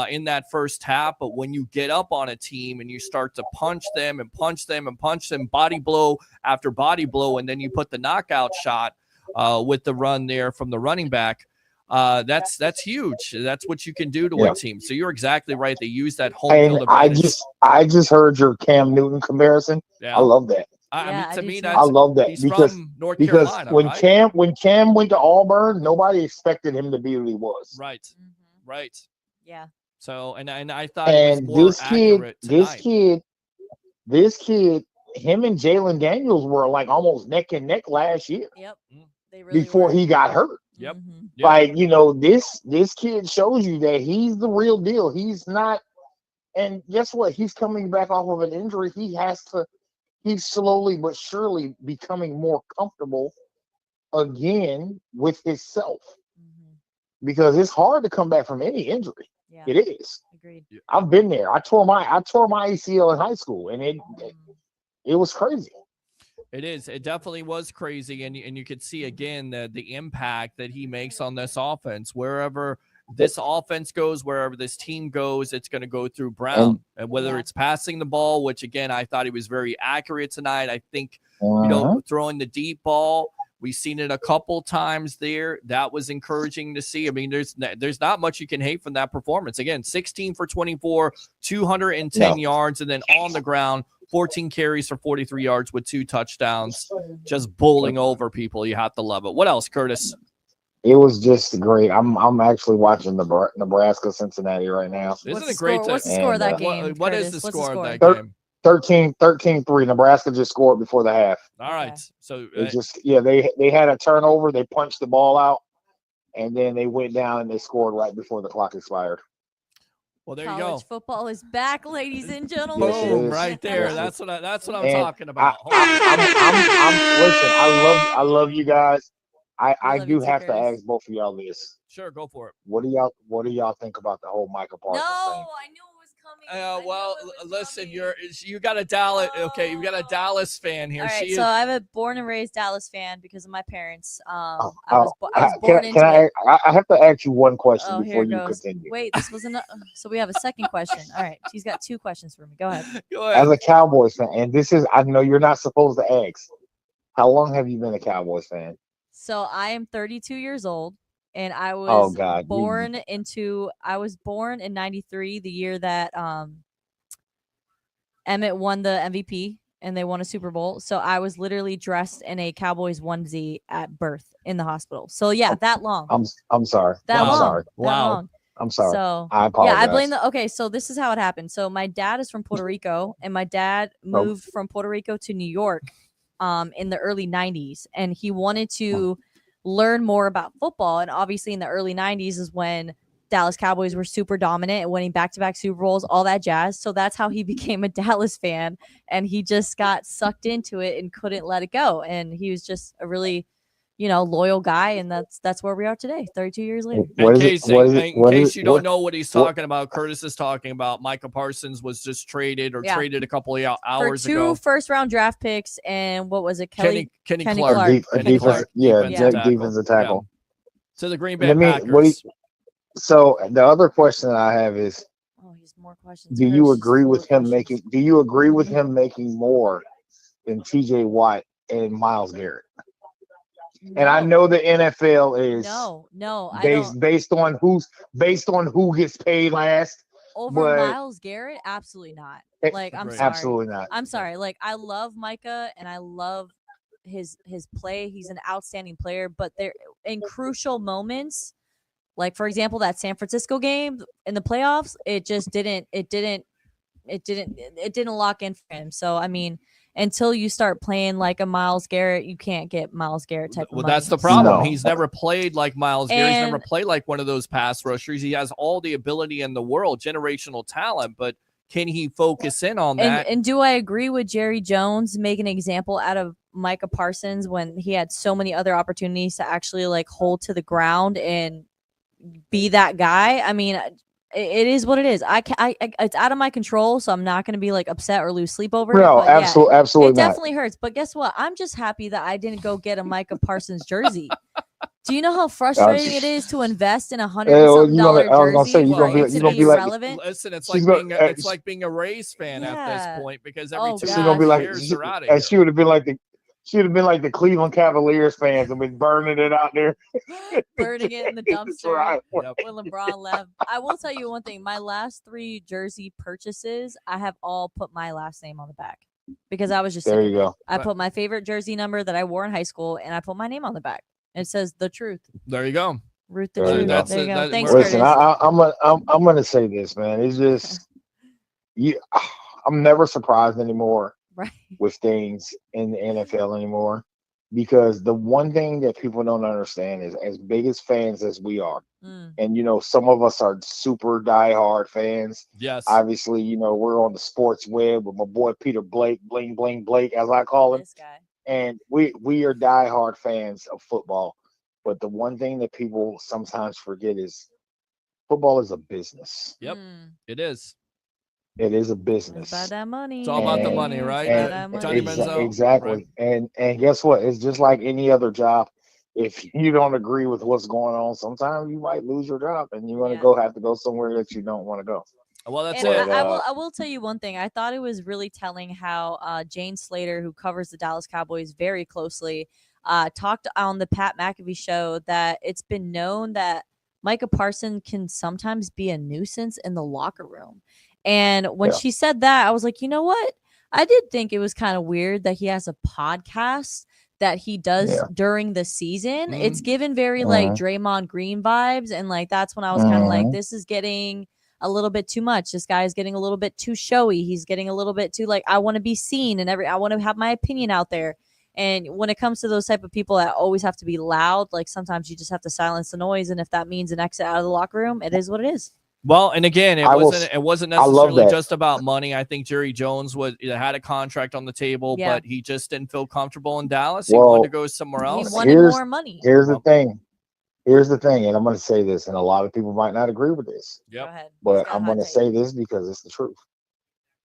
in that first half, but when you get up on a team and you start to punch them and punch them and punch them, body blow after body blow, and then you put the knockout shot with the run there from the running back, that's huge. That's what you can do to a team. So you're exactly right. They use that home field advantage. I just heard your Cam Newton comparison. Yeah. I love that. I mean, to me, too. that's I love that he's because from North Carolina, when right? Cam went to Auburn, nobody expected him to be what he was. Right, Mhm. right. Yeah. So, and I thought it was And more this accurate tonight. this kid, him and Jalen Daniels were like almost neck and neck last year Yep. They really before were. he got hurt. Yep. Mhm. Yep. Like, this kid shows you that he's the real deal. He's not. And guess what? He's coming back off of an injury. He's slowly but surely becoming more comfortable again with himself Mhm. because it's hard to come back from any injury. Yeah. It is. Agreed. I've been there. I tore my ACL in high school, and it was crazy. It is. It definitely was crazy, and you could see again the impact that he makes on this offense. Wherever this offense goes, wherever this team goes, it's going to go through Brown. And whether it's passing the ball, which again I thought he was very accurate tonight. I think throwing the deep ball, we've seen it a couple times there. That was encouraging to see. I mean, there's not much you can hate from that performance. Again, 16 for 24, 210 yards, and then on the ground, 14 carries for 43 yards with 2 touchdowns, just bowling over people. You have to love it. What else, Curtis? It was just great. I'm actually watching the Nebraska Cincinnati right now. Isn't it great? What's the score of that game? What is Curtis? the What's score of that game? 13-3. Nebraska just scored before the half. All right. So they had a turnover. They punched the ball out, and then they went down and they scored right before the clock expired. Well, there you College go. football is back, ladies and gentlemen. Boom, right there. Yes, That's what I'm talking about. Listen, I love you guys. I love you do too, have to Curtis. ask both of y'all this. Sure, go for it. What do y'all think about the whole Micah Parsons No, thing? I knew it was coming. Well, listen, you got a Dallas. Okay, you got a Dallas fan here. All right, She so is. I'm a born and raised Dallas fan because of my parents. I Oh, was born into it. I have to ask you one question Oh, before here you goes. continue. Wait, this was enough. So we have a second question. All right, she's got 2 questions for me. Go ahead. Go ahead. As a Cowboys fan, and I know you're not supposed to ask, how long have you been a Cowboys fan? So I am 32 years old, and I was born in '93, the year that Emmett won the MVP and they won a Super Bowl. So I was literally dressed in a Cowboys onesie at birth in the hospital. So yeah, that long. I'm sorry. That I'm long. sorry. That long. I'm sorry. So I apologize. yeah, I blame okay, so this is how it happened. So my dad is from Puerto Rico, and my dad moved from Puerto Rico to New York in the early 90s, and he wanted to learn more about football. And obviously in the early 90s is when Dallas Cowboys were super dominant and winning back-to-back Super Bowls, all that jazz. So that's how he became a Dallas fan, and he just got sucked into it and couldn't let it go. And he was just a really loyal guy, and that's where we are today, 32 years later. In case you don't know what he's talking about, Curtis is talking about Micah Parsons was just traded a couple of hours ago. For 2 first-round draft picks, and what was it? Kenny Clark. Defensive tackle. To the Green Bay Packers. So the other question that I have is, he's more questions. Do you agree with him making more than TJ Watt and Myles Garrett? No. And I know the NFL is based on who gets paid last. Over Myles Garrett? Absolutely not. Like, I'm sorry. Absolutely not. I'm sorry. Like, I love Micah and I love his play. He's an outstanding player, but they're in crucial moments. Like, for example, that San Francisco game in the playoffs, it didn't lock in for him. So, I mean, until you start playing like a Myles Garrett, you can't get Myles Garrett type of money. That's the problem. No. He's never played like Myles Garrett. He's never played like one of those pass rushers. He has all the ability in the world, generational talent, but can he focus in on that? And do I agree with Jerry Jones making an example out of Micah Parsons when he had so many other opportunities to actually like hold to the ground and be that guy. I mean, it is what it is. It's out of my control, so I'm not going to be like upset or lose sleep over it. No, But yeah, absolutely it not. definitely hurts. But guess what? I'm just happy that I didn't go get a Micah Parsons jersey. Do you know how frustrating it is to invest in $100 and something dollar I was gonna say jersey you're for gonna be it to be like irrelevant? Listen, it's she's like gonna- being it's like being a Rays fan at Yeah. this point because Oh, every 2 she's gonna be gosh. like years they're out of and here. she would have been like the Cleveland Cavaliers fans and been burning it out there. Burning it in the That's dumpster right. Yep. when LeBron left. I will tell you one thing. My last 3 jersey purchases, I have all put my last name on the back because I was just There sick you of go. it. I put my favorite jersey number that I wore in high school, and I put my name on the back. It says the truth. There you go. Ruth the There you truth. go. That's There you it. go. That- Thanks, we're- Listen, Curtis. I'm gonna say this, man. It's just I'm never surprised anymore Right. with things in the NFL anymore because the one thing that people don't understand is as big as fans as we are, Mm. and some of us are super diehard fans. Yes. Obviously, we're on the sports web with my boy Peter Blake, Bling Bling Blake, as I call him, This guy. and we are diehard fans of football. But the one thing that people sometimes forget is football is a business. Yep. Mm. It is. It is a It's business. about that money. It's all about the And- money, right? It's about and that Johnny money. Manziel. exactly. Right. And guess what? It's just like any other job. If you don't agree with what's going on, sometimes you might lose your job and you're gonna Yeah. have to go somewhere that you don't want to go. Well, that's And it. But, I will tell you one thing. I thought it was really telling how Jane Slater, who covers the Dallas Cowboys very closely, talked on the Pat McAfee show that it's been known that Micah Parsons can sometimes be a nuisance in the locker room. And when Yeah. she said that, I was like, you know what? I did think it was kind of weird that he has a podcast that he does Yeah. during the season. Mhm. It's given very like Mhm. Draymond Green vibes. And like that's when I was kind of like, Mhm. this is getting a little bit too much. This guy is getting a little bit too showy. He's getting a little bit too like I want to be seen and I want to have my opinion out there. And when it comes to those type of people that always have to be loud, like sometimes you just have to silence the noise. And if that means an exit out of the locker room, it is what it is. Well, and again, it I will wasn't I love necessarily that. just about money. I think Jerry Jones had a contract on the table, Yeah. but he just didn't feel comfortable in Dallas. He Well, wanted to go somewhere He else. wanted Here's- more money. Here's the Well- thing. Here's the thing, and I'm going to say this, and a lot of people might not agree with this, Go Yep. ahead. He's but got a I'm hot going to take. say this because it's the truth.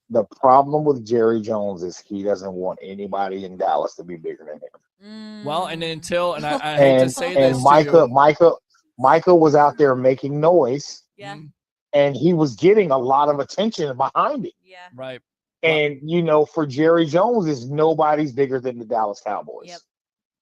The problem with Jerry Jones is he doesn't want anybody in Dallas to be bigger than him. Well, and Mm. until I hate to And say and this Micah, to you. Micah was out there making noise, Yeah. Mhm. and he was getting a lot of attention behind it. Yeah. Right. Well- And for Jerry Jones, is nobody's bigger than the Dallas Cowboys. Yep.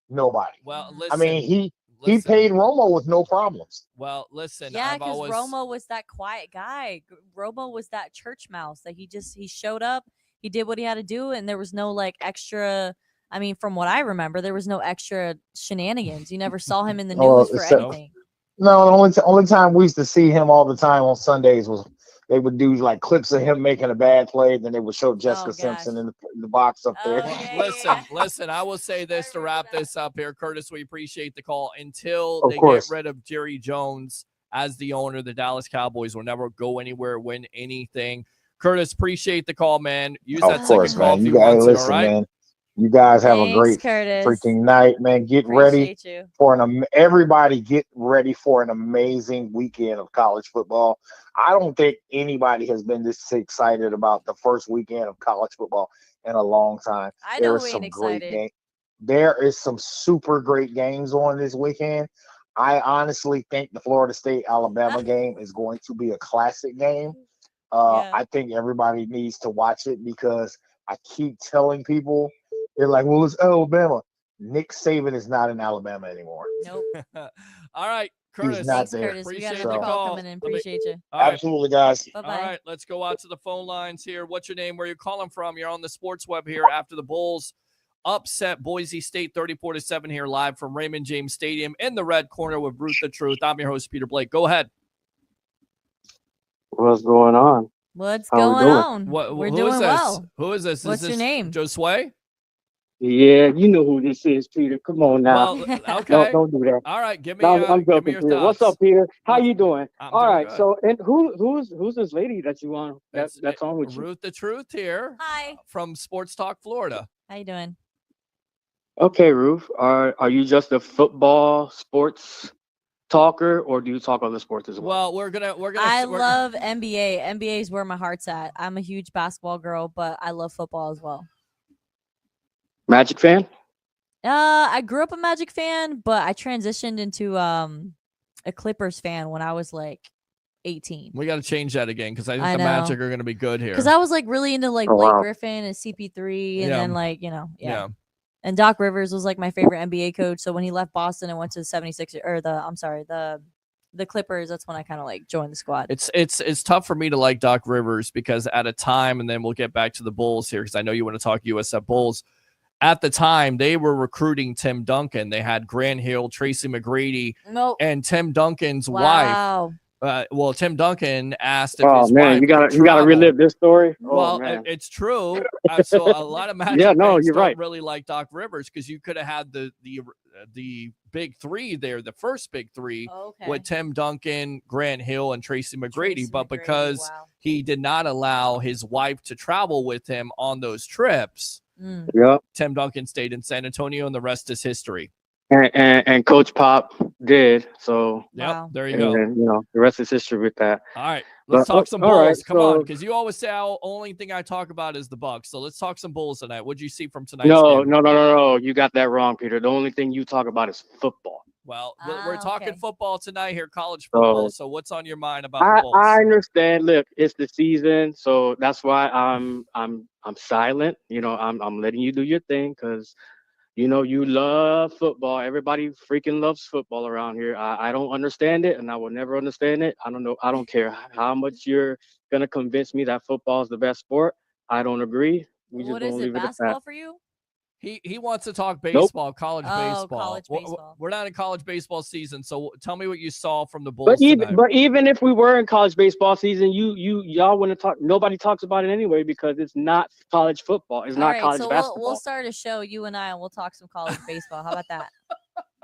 Nobody. Well, Mhm. listen. I mean, he listen. paid Romo with no problems. Well, listen. Yeah, I've because always. Romo was that quiet guy. Romo was that church mouse that he showed up, he did what he had to do, and there was no like extra. I mean, from what I remember, there was no extra shenanigans. You never saw him in the Well, news for except- anything. No, the only time we used to see him all the time on Sundays was they would do like clips of him making a bad play, then they would show Jessica gosh. Simpson in the box up there. Oh, Well, yeah, listen, yeah. listen. I will say this to remember wrap that. this up here, Curtis. We appreciate the call. Until Of they course. get rid of Jerry Jones as the owner, the Dallas Cowboys will never go anywhere, win anything. Curtis, appreciate the call, man. Use Of that course, second call man. if You you want guys to. listen, All right. man. You guys have a Thanks, great Curtis. freaking night, man. Get ready Appreciate you. for everybody get ready for an amazing weekend of college football. I don't think anybody has been this excited about the first weekend of college football in a long time. I There know is who some ain't great excited. game. There is some super great games on this weekend. I honestly think the Florida State Alabama game is going to be a classic game. Yeah. I think everybody needs to watch it because I keep telling people, they're like, well, it's Alabama. Nick Saban is not in Alabama anymore. Nope. All right, Curtis. not Thanks, there. Curtis. We got Appreciate another the call call. coming in. Let me- Appreciate you. All right. Absolutely, guys. Bye All bye. right, let's go out to the phone lines here. What's your name? Where you calling from? You're on the Sports Web here after the Bulls upset Boise State 34-7 here live from Raymond James Stadium in the red corner with Ruth the Truth. I'm your host, Peter Blake. Go ahead. What's going on? What's How we going doing? on? We're who doing is this? well. Who is this? What's is your this name? Josue? Yeah, you know who this is, Peter. Come on now. Well, okay. Don't do that. All right, give me, No, I'm give me joking, your Peter. thoughts. What's up, Peter? How you doing? I'm All doing right. good. So, and who's this lady that you on? It's- That's on with you. Ruth the Truth here Hi. from Sports Talk Florida. How you doing? Okay, Ruth. Are you just a football sports talker, or do you talk other sports as well? Well, I we're love NBA. NBA is where my heart's at. I'm a huge basketball girl, but I love football as well. Magic fan? I grew up a Magic fan, but I transitioned into a Clippers fan when I was like 18. we got to change that again because I think I the know. Magic are going to be good here. Because I was like really into like Oh, Blake wow. Griffin and CP3, and Yeah. then like yeah. Yeah. And Doc Rivers was like my favorite NBA coach. So when he left Boston and went to the 76ers or the Clippers, that's when I kind of like joined the squad. It's tough for me to like Doc Rivers because at a time, and then we'll get back to the Bulls here because I know you want to talk USF Bulls. At the time, they were recruiting Tim Duncan. They had Grant Hill, Tracy McGrady, Nope. and Tim Duncan's wife. Wow. Well, Tim Duncan asked if Oh his man, wife you gotta could travel. relive this story. Oh Well, man. it's true. So a lot of Magic Yeah, no, fans you're don't right. really like Doc Rivers because you could have had the big three there, the first big three Okay. with Tim Duncan, Grant Hill, and Tracy McGrady. Tracy But McGrady, because wow. he did not allow his wife to travel with him on those trips, Mm. Yep. Tim Duncan stayed in San Antonio, and the rest is history. And Coach Pop did. So Yep, Wow. there you and go. then, the rest is history with that. All right, let's But, talk some all Bulls. right, Come on, so- because you always say the only thing I talk about is the Bucks. So let's talk some Bulls tonight. What'd you see from tonight's No, game? no. You got that wrong, Peter. The only thing you talk about is football. Well, we're talking Okay. football tonight here, college football. So what's on your mind about the I Bulls? understand. Look, it's the season, so that's why I'm silent. I'm letting you do your thing because you love football. Everybody freaking loves football around here. I don't understand it, and I will never understand it. I don't know. I don't care how much you're gonna convince me that football is the best sport. I don't agree. We just What gonna is it? leave it at Basketball that. for you? He wants to talk baseball, college Oh, baseball. college We're- baseball. We're not in college baseball season, so tell me what you saw from the Bulls But tonight. even if we were in college baseball season, y'all wouldn't talk. Nobody talks about it anyway because it's not college football. It's All not right, college so basketball. we'll start a show, you and I, and we'll talk some college baseball. How about that?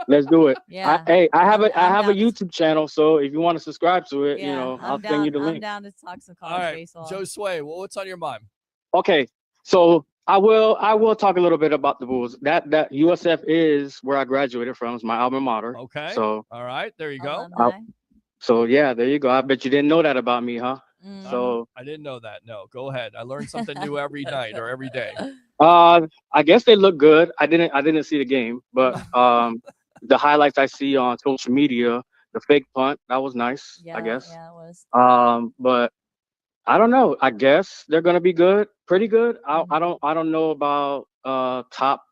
Let's do it. Yeah. I have I'm I have a down to- YouTube channel, so if you want to subscribe to it, Yeah, I'll I'm send you the down. link. I'm down to talk some All college right, baseball. Joe Sway, what's on your mind? Okay, so I will talk a little bit about the Bulls. That USF is where I graduated from. It's my alma mater. Okay. So All right, there you go. Alumni. yeah, there you go. I bet you didn't know that about me, huh? Mm. So I didn't know that. No, go ahead. I learn something new every night or every day. I guess they look good. I didn't see the game, but the highlights I see on social media, the fake punt, that was nice, Yeah, I guess. Yeah, it was. But I don't know. I guess they're gonna be good, pretty good. Mm-hmm. I don't know about top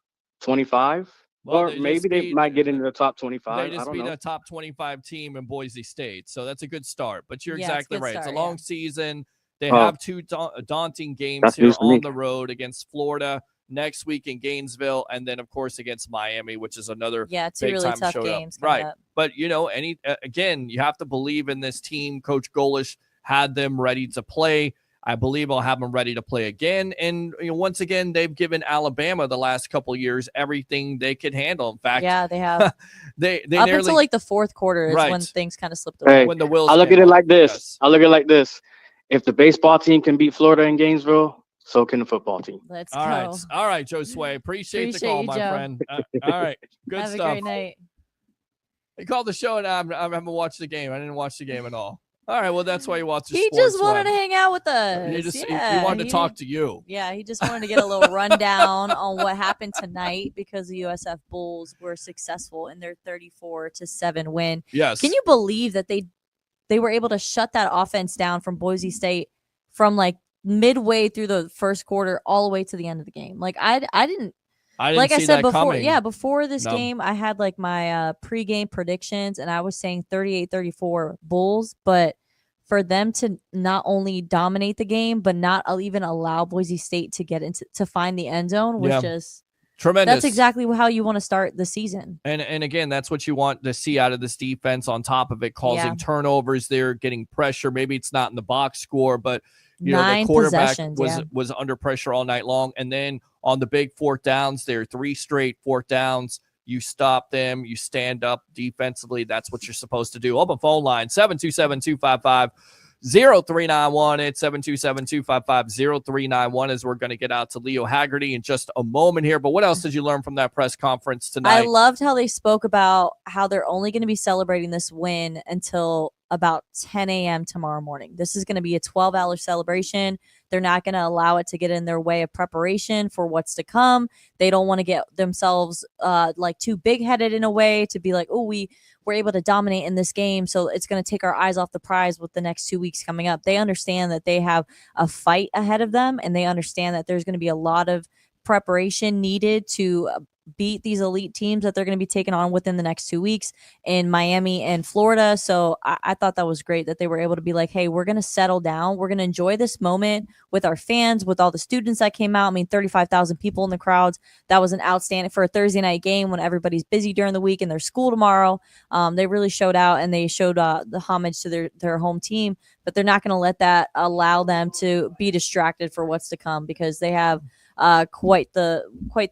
25, Well, or they maybe just they beat- might get into the top They 25. I just don't beat know. a top 25 team in Boise State, so that's a good start. But you're Yeah, it's a exactly good right. It's start, a long yeah. season. They Oh. have two daunting games That's here news to me. on the road against Florida next week in Gainesville, and then of course against Miami, which is another Yeah, two big really time tough showed up. games coming Right. up. But again, you have to believe in this team. Coach Golish had them ready to play. I believe I'll have them ready to play again. And once again, they've given Alabama the last couple of years everything they could handle. In fact, Yeah, they have. they Up nearly until like the fourth quarter is when Right. things kind of slipped Hey, away. when the wheels I look came at it off. like this. Yes. I look at it like this. If the baseball team can beat Florida in Gainesville, so can the football team. Let's All go. right. All right, Joe Sway. Appreciate the Appreciate call, you, my Joe. friend. All right. Good Have stuff. a great night. He called the show and I haven't watched the game. I didn't watch the game at all. All right. Well, that's why you watch the He sports just wanted web. to hang out with us. He Yeah, wanted to talk to you. Yeah, he just wanted to get a little rundown on what happened tonight because the USF Bulls were successful in their 34-7 win. Yes. Can you believe that they were able to shut that offense down from Boise State from like midway through the first quarter all the way to the end of the game? Like I didn't like I see said that before, coming. before this No. game, I had like my pregame predictions and I was saying 38-34 Bulls, but for them to not only dominate the game, but not even allow Boise State to get to find the end zone was Yeah. just Tremendous. that's exactly how you want to start the season. And again, that's what you want to see out of this defense. On top of it, causing Yeah. turnovers, there, getting pressure. Maybe it's not in the box score, but the 9 quarterback possessions, was under pressure all night long. And then on the big fourth downs, there 3 straight fourth downs. You stop them. You stand up defensively. That's what you're supposed to do. Open phone line 727-255. 0391 at 727-255-0391 as we're going to get out to Leo Haggerty in just a moment here. But what else did you learn from that press conference tonight? I loved how they spoke about how they're only going to be celebrating this win until about 10 a.m. tomorrow morning. This is going to be a 12-hour celebration. They're not going to allow it to get in their way of preparation for what's to come. They don't want to get themselves like too big-headed in a way to be like, oh, we were able to dominate in this game, so it's going to take our eyes off the prize with the next 2 weeks coming up. They understand that they have a fight ahead of them, and they understand that there's going to be a lot of preparation needed to beat these elite teams that they're going to be taking on within the next 2 weeks in Miami and Florida. So I thought that was great that they were able to be like, hey, we're going to settle down. We're going to enjoy this moment with our fans, with all the students that came out. I mean, 35,000 people in the crowds. That was an outstanding for a Thursday night game when everybody's busy during the week and there's school tomorrow. They really showed out, and they showed the homage to their home team, but they're not going to let that allow them to be distracted for what's to come, because they have quite the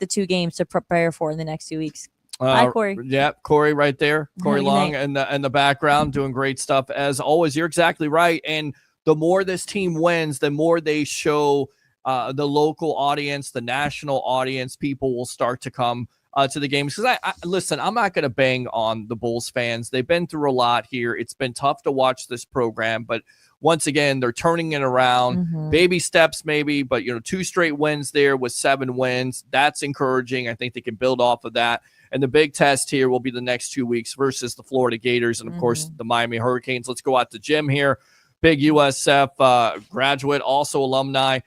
2 games to prepare for in the next 2 weeks. Hi, Corey. Yeah, Corey right there. Corey Good Long night. in the background doing great stuff as always. You're exactly right. And the more this team wins, the more they show the local audience, the national audience, people will start to come to the games. Because I listen, I'm not going to bang on the Bulls fans. They've been through a lot here. It's been tough to watch this program, but once again, they're turning it around. Baby steps maybe, but 2 straight wins there with 7 wins. That's encouraging. I think they can build off of that. And the big test here will be the next 2 weeks versus the Florida Gators and, of course, the Miami Hurricanes. Let's go out to Jim here. Big USF graduate, also alumni.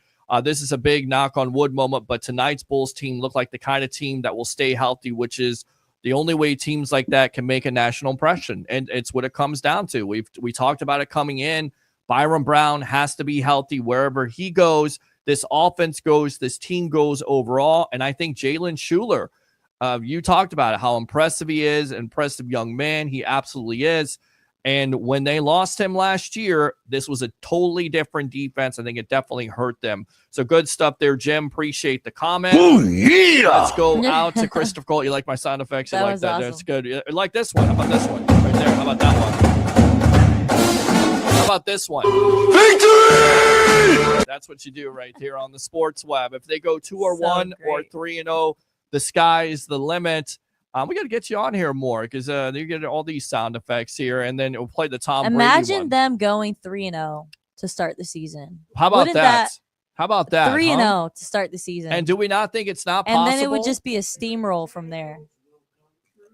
This is a big knock on wood moment, but tonight's Bulls team looked like the kind of team that will stay healthy, which is the only way teams like that can make a national impression. And it's what it comes down to. We talked about it coming in. Byrum Brown has to be healthy wherever he goes. This offense goes, this team goes overall. And I think Jalen Shuler, you talked about it, how impressive he is, impressive young man. He absolutely is. And when they lost him last year, this was a totally different defense. I think it definitely hurt them. So good stuff there, Jim. Appreciate the comment. Oh, yeah. Let's go out to Christopher Cole. You like my sound effects? You That like was that? awesome. That's good. You like this one? How about this one? Right there. How about that one? How about this one? Victory! That's what you do right here on the sports web. If they go 2-1 or great. 3-0, the sky is the limit. We got to get you on here more because you get all these sound effects here, and then we'll play the Tom Brady Imagine one. them going 3-0 to start the season. How about Wouldn't that? How about that? 3-0 to start the season. And do we not think it's not And possible? then it would just be a steamroll from there.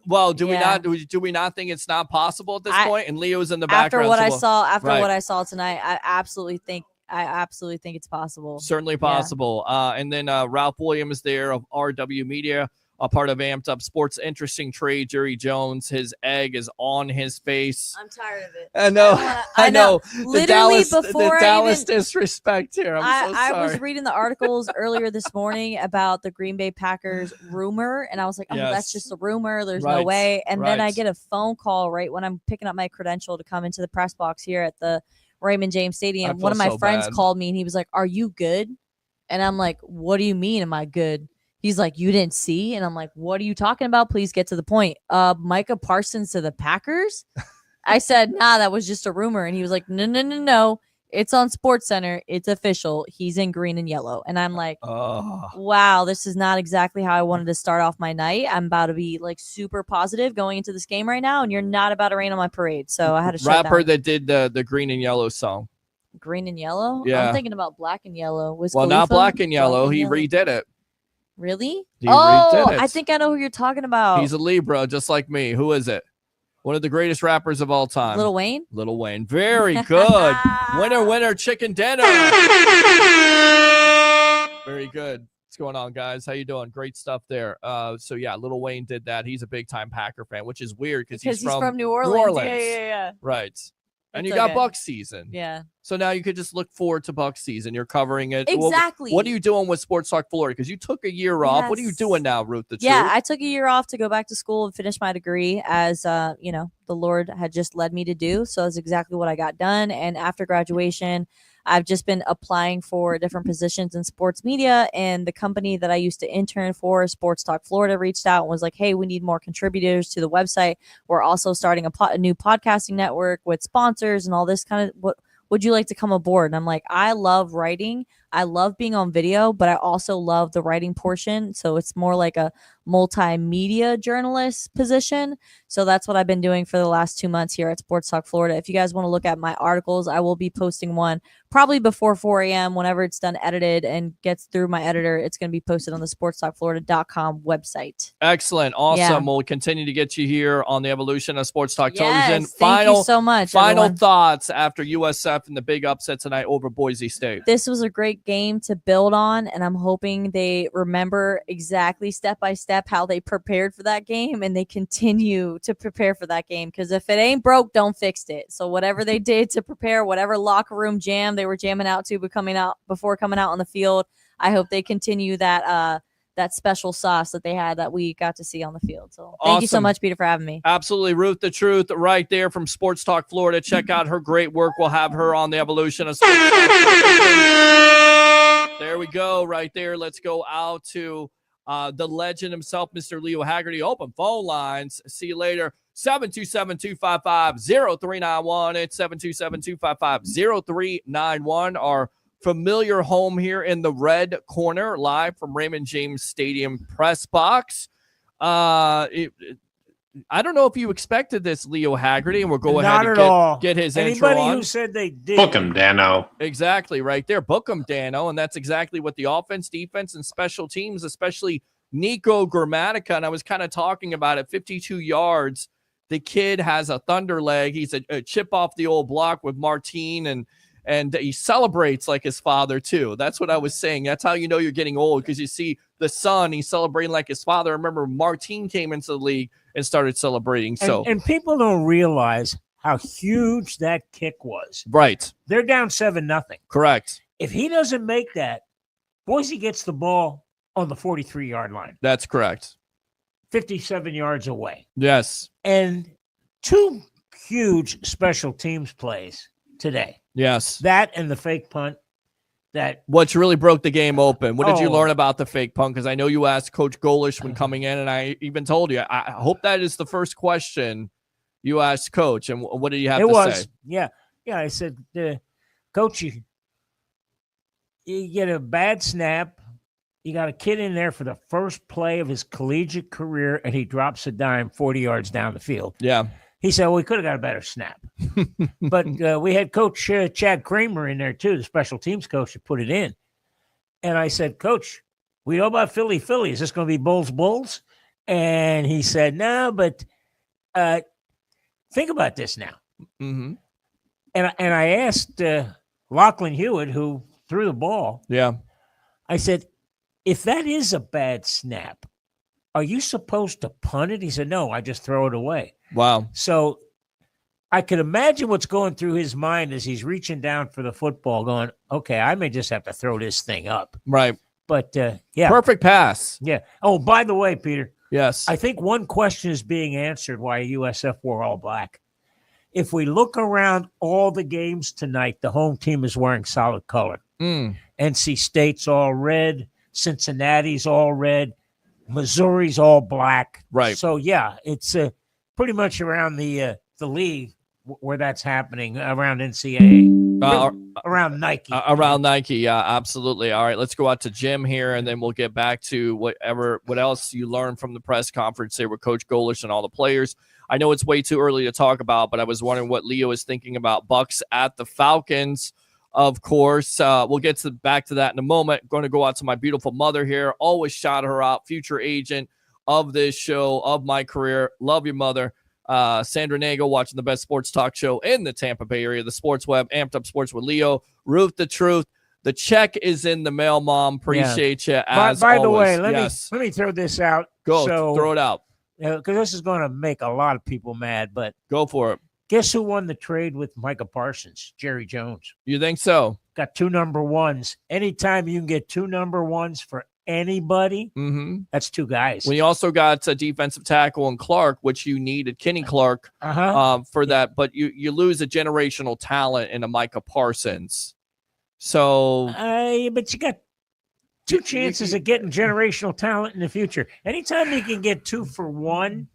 Well, do Yeah. we not think it's not possible at this I- point? And Leo's in the background. After what so I we'll- saw, Right. what I saw tonight, I absolutely think it's possible. Certainly possible. And then Ralph Williams there of RW Media, a part of Amped Up Sports. Interesting trade. Jerry Jones, his egg is on his face. I'm tired of it. I know. I know. Literally the before Dallas I even, disrespect here. I'm so I sorry. was reading the articles earlier this morning about the Green Bay Packers rumor, and I was like, oh, Yes. that's just a rumor. There's Right. no way. And then I Right. get a phone call right when I'm picking up my credential to come into the press box here at the Raymond James Stadium. I One of feel my so friends bad. called me, and he was like, are you good? And I'm like, what do you mean, am I good? He's like, you didn't see? And I'm like, what are you talking about? Please get to the point. Micah Parsons to the Packers? I said, nah, that was just a rumor. And he was like, no. It's on Sports Center. It's official. He's in green and yellow. And I'm like, Oh. wow, this is not exactly how I wanted to start off my night. I'm about to be like super positive going into this game right now. And you're not about to rain on my parade. So I had to shut Rapper down. that did the green and yellow song. Green and yellow? Yeah. I'm thinking about black and yellow. Well, not black and yellow. He redid it. Really? He Oh, redid it. I think I know who you're talking about. He's a Libra, just like me. Who is it? One of the greatest rappers of all time. Lil Wayne? Lil Wayne. Very good. Winner, chicken dinner. Very good. What's going on, guys? How you doing? Great stuff there. So yeah, Lil Wayne did that. He's a big time Packer fan, which is weird because he's from New Orleans. Orleans. Yeah. right. And It's you got okay. Bucs season. Yeah. So now you could just look forward to Bucs season. You're covering it. Well, Exactly. what are you doing with Sports Talk Florida? Because you took a year off. What are you Yes. doing now, Ruth? The Yeah, Truth? I took a year off to go back to school and finish my degree as the Lord had just led me to do. So that's exactly what I got done. And after graduation, I've just been applying for different positions in sports media, and the company that I used to intern for, Sports Talk Florida, reached out and was like, hey, we need more contributors to the website. We're also starting a new podcasting network with sponsors and all this kind of would you like to come aboard? And I'm like, I love writing. I love being on video, but I also love the writing portion. So it's more like a multimedia journalist position. So that's what I've been doing for the last 2 months here at Sports Talk Florida. If you guys want to look at my articles, I will be posting one probably before 4 a.m. whenever it's done edited and gets through my editor. It's going to be posted on the sportstalkflorida.com website. Excellent. Awesome. Yeah. We'll continue to get you here on the evolution of Sports Talk Yes, Television. thank you so much, Final everyone. thoughts after USF and the big upset tonight over Boise State. This was a great game to build on, and I'm hoping they remember exactly step by step how they prepared for that game, and they continue to prepare for that game, because if it ain't broke, don't fix it. So whatever they did to prepare, whatever locker room jam they were jamming out to before coming out on the field, I hope they continue that that special sauce that they had that we got to see on the field. So thank you so Awesome. much, Peter, for having me. Absolutely. Ruth the Truth right there from Sports Talk Florida. Check out her great work. We'll have her on the evolution of Sports Talk Television. There we go right there. Let's go out to the legend himself, Mr. Leo Haggerty. Open phone lines. See you later. 727-255-0391. It's 727-255-0391. Our familiar home here in the red corner, live from Raymond James Stadium press box. I don't know if you expected this, Leo Haggerty, and we'll go ahead and get his intro Anybody on. who said they did. Book him, Dano. Exactly, right there. Book him, Dano, and that's exactly what the offense, defense, and special teams, especially Nico Grammatica, and I was kind of talking about it, 52 yards. The kid has a thunder leg. He's a chip off the old block with Martine, and he celebrates like his father, too. That's what I was saying. That's how you know you're getting old, because you see the son, he's celebrating like his father. I remember Martine came into the league and started celebrating. And people don't realize how huge that kick was. Right. They're down 7-0. Correct. If he doesn't make that, Boise gets the ball on the 43-yard line, That's correct. 57 yards away. Yes. And two huge special teams plays today. Yes. That and the fake punt. Which really broke the game open. What did you Oh. learn about the fake punt? Because I know you asked Coach Golish when coming in, and I even told you, I hope that is the first question you asked Coach. And what did you have to say? Yeah. Yeah, I said, Coach, you get a bad snap. You got a kid in there for the first play of his collegiate career, and he drops a dime 40 yards down the field. Yeah. He said, well, we could have got a better snap. But we had Coach Chad Kramer in there, too, the special teams coach, to put it in. And I said, Coach, we know about Philly. Is this going to be Bulls? And he said, no, but think about this now. Mm-hmm. And I asked Lachlan Hewitt, who threw the ball. Yeah. I said, if that is a bad snap, are you supposed to punt it? He said, no, I just throw it away. Wow. So I could imagine what's going through his mind as he's reaching down for the football going, okay, I may just have to throw this thing up. Right. But, yeah. Perfect pass. Yeah. Oh, by the way, Peter. Yes. I think one question is being answered why USF wore all black. If we look around all the games tonight, the home team is wearing solid color. NC State's all red. Cincinnati's all red. Missouri's all black. Right. So, yeah, it's pretty much around the league where that's happening, around NCAA, around Nike. Around Nike, yeah, absolutely. All right, let's go out to Jim here, and then we'll get back to what else you learned from the press conference there with Coach Golish and all the players. I know it's way too early to talk about, but I was wondering what Leo is thinking about Bucks at the Falcons. Of course, we'll get back to that in a moment. Going to go out to my beautiful mother here. Always shout her out, future agent of this show, of my career. Love your mother. Sandra Nagel, watching the best sports talk show in the Tampa Bay area, the Sports Web, Amped Up Sports with Leo. Ruth the Truth. The check is in the mail, Mom. Appreciate you as by the always. way, let me throw this out. Go, so, throw it out. Because this is going to make a lot of people mad, but go for it. Guess who won the trade with Micah Parsons? Jerry Jones. You think so? Got 2 number ones. Anytime you can get 2 number ones for anybody, that's 2 guys. We also got a defensive tackle in Clark, which you needed, Kenny Clark, for that. But you lose a generational talent in a Micah Parsons. So, but you got 2 chances of getting generational talent in the future. Anytime you can get 2 for 1,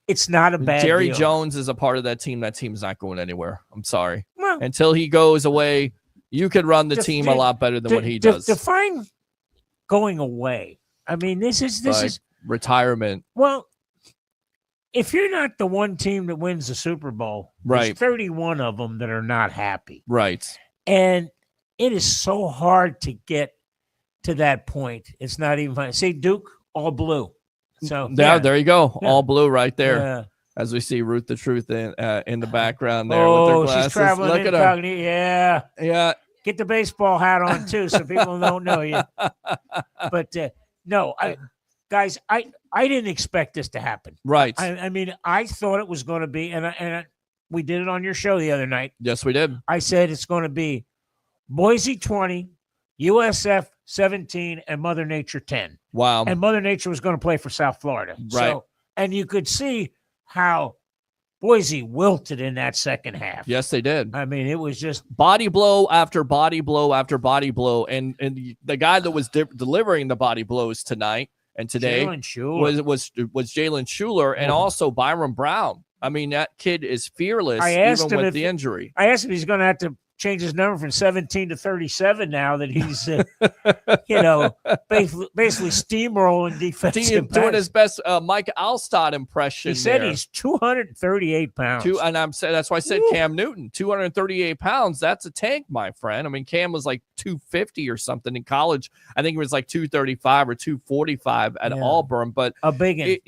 it's not a bad Jerry deal. Jones is a part of that team. That team's not going anywhere. I'm sorry. Well, until he goes away, you could run the team a lot better than what he does. Define going away. I mean, this is retirement. Well, if you're not the one team that wins the Super Bowl, right, there's 31 of them that are not happy. Right. And it is so hard to get to that point. It's not even fun. See, Duke, all blue. So there you go. Yeah. All blue right there. Yeah. As we see Ruth the Truth in the background there with her glasses. She's traveling Look at her. Yeah. Yeah. Get the baseball hat on too, so people don't know you. But no, guys, I didn't expect this to happen. Right. I mean, I thought it was going to be, and we did it on your show the other night. Yes, we did. I said it's going to be Boise 20, USF 17, and Mother Nature 10. Wow. And Mother Nature was going to play for South Florida. Right. So, and you could see how Boise wilted in that second half. Yes, they did. I mean, it was just body blow after body blow after body blow. And the guy that was delivering the body blows tonight and today was Jalen Schuler and also Byrum Brown. I mean, that kid is fearless even with the injury. I asked him if he's going to have to change his number from 17 to 37 now that he's, basically steamrolling defensive. Doing his best Mike Alstott impression. He said he's 238 pounds. That's why I said Cam Newton, 238 pounds. That's a tank, my friend. I mean, Cam was like 250 or something in college. I think it was like 235 or 245 at Auburn. But a big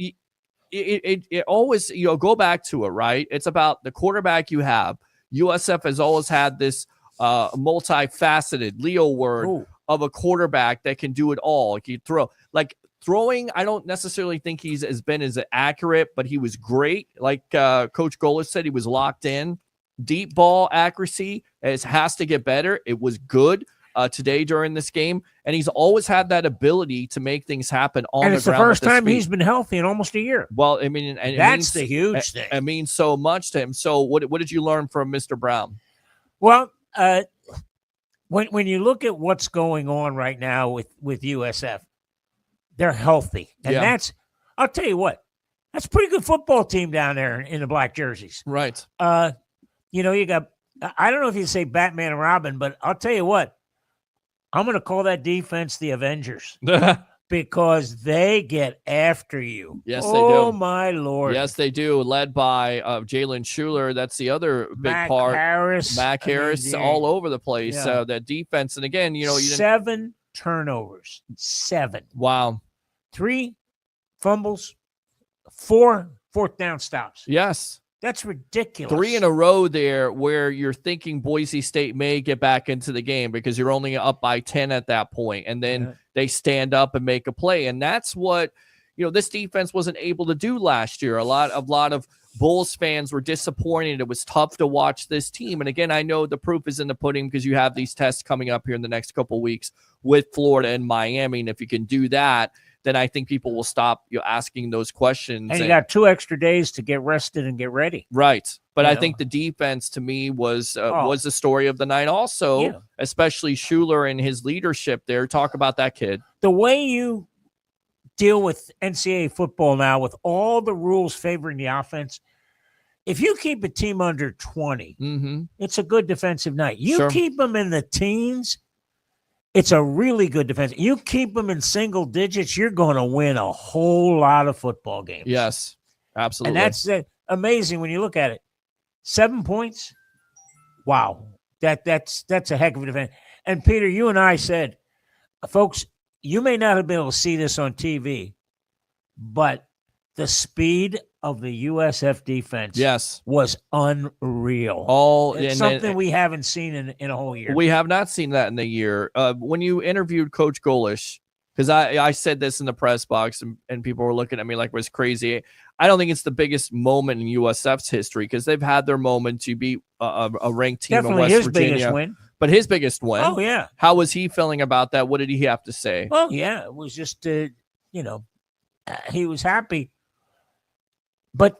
it always, go back to it, right? It's about the quarterback you have. USF has always had this multifaceted Leo word of a quarterback that can do it all. He throwing. I don't necessarily think he's been as accurate, but he was great. Like Coach Golis said, he was locked in. Deep ball accuracy has to get better. It was good today during this game, and he's always had that ability to make things happen on the ground. It's the first time he's been healthy in almost a year. Well, I mean, and that's the huge thing. It means so much to him. So, what did you learn from Mr. Brown? Well, when you look at what's going on right now with USF, they're healthy, and I'll tell you what, that's a pretty good football team down there in the black jerseys. Right. You got, I don't know if you say Batman and Robin, but I'll tell you what, I'm going to call that defense the Avengers because they get after you. Yes, they do. Oh, my Lord. Yes, they do. Led by Jalen Schuler. That's the other big Mac part. Harris. Mac Harris all over the place. That defense. And again, you 7 turnovers. 7. Wow. 3 fumbles. 4 fourth down stops. Yes. That's ridiculous. 3 in a row there where you're thinking Boise State may get back into the game because you're only up by 10 at that point. And then they stand up and make a play. And that's what, this defense wasn't able to do last year. A lot of Bulls fans were disappointed. It was tough to watch this team. And again, I know the proof is in the pudding because you have these tests coming up here in the next couple of weeks with Florida and Miami. And if you can do that, then I think people will stop asking those questions. And you got 2 extra days to get rested and get ready. Right. But I think the defense to me was the story of the night also, especially Schuler and his leadership there. Talk about that kid. The way you deal with NCAA football now with all the rules favoring the offense, if you keep a team under 20, it's a good defensive night. You keep them in the teens, it's a really good defense. You keep them in single digits, you're going to win a whole lot of football games. Yes, absolutely. And that's amazing when you look at it. 7 points. Wow. That's a heck of a defense. And Peter, you and I said, folks, you may not have been able to see this on TV, but the speed of the USF defense was unreal. It's something we haven't seen in a whole year. We have not seen that in a year. When you interviewed Coach Golis, because I said this in the press box and people were looking at me like it was crazy. I don't think it's the biggest moment in USF's history because they've had their moment to beat a ranked team in West his Virginia. Biggest win. But his biggest win. Oh, yeah. How was he feeling about that? What did he have to say? Well, yeah, it was just, he was happy. But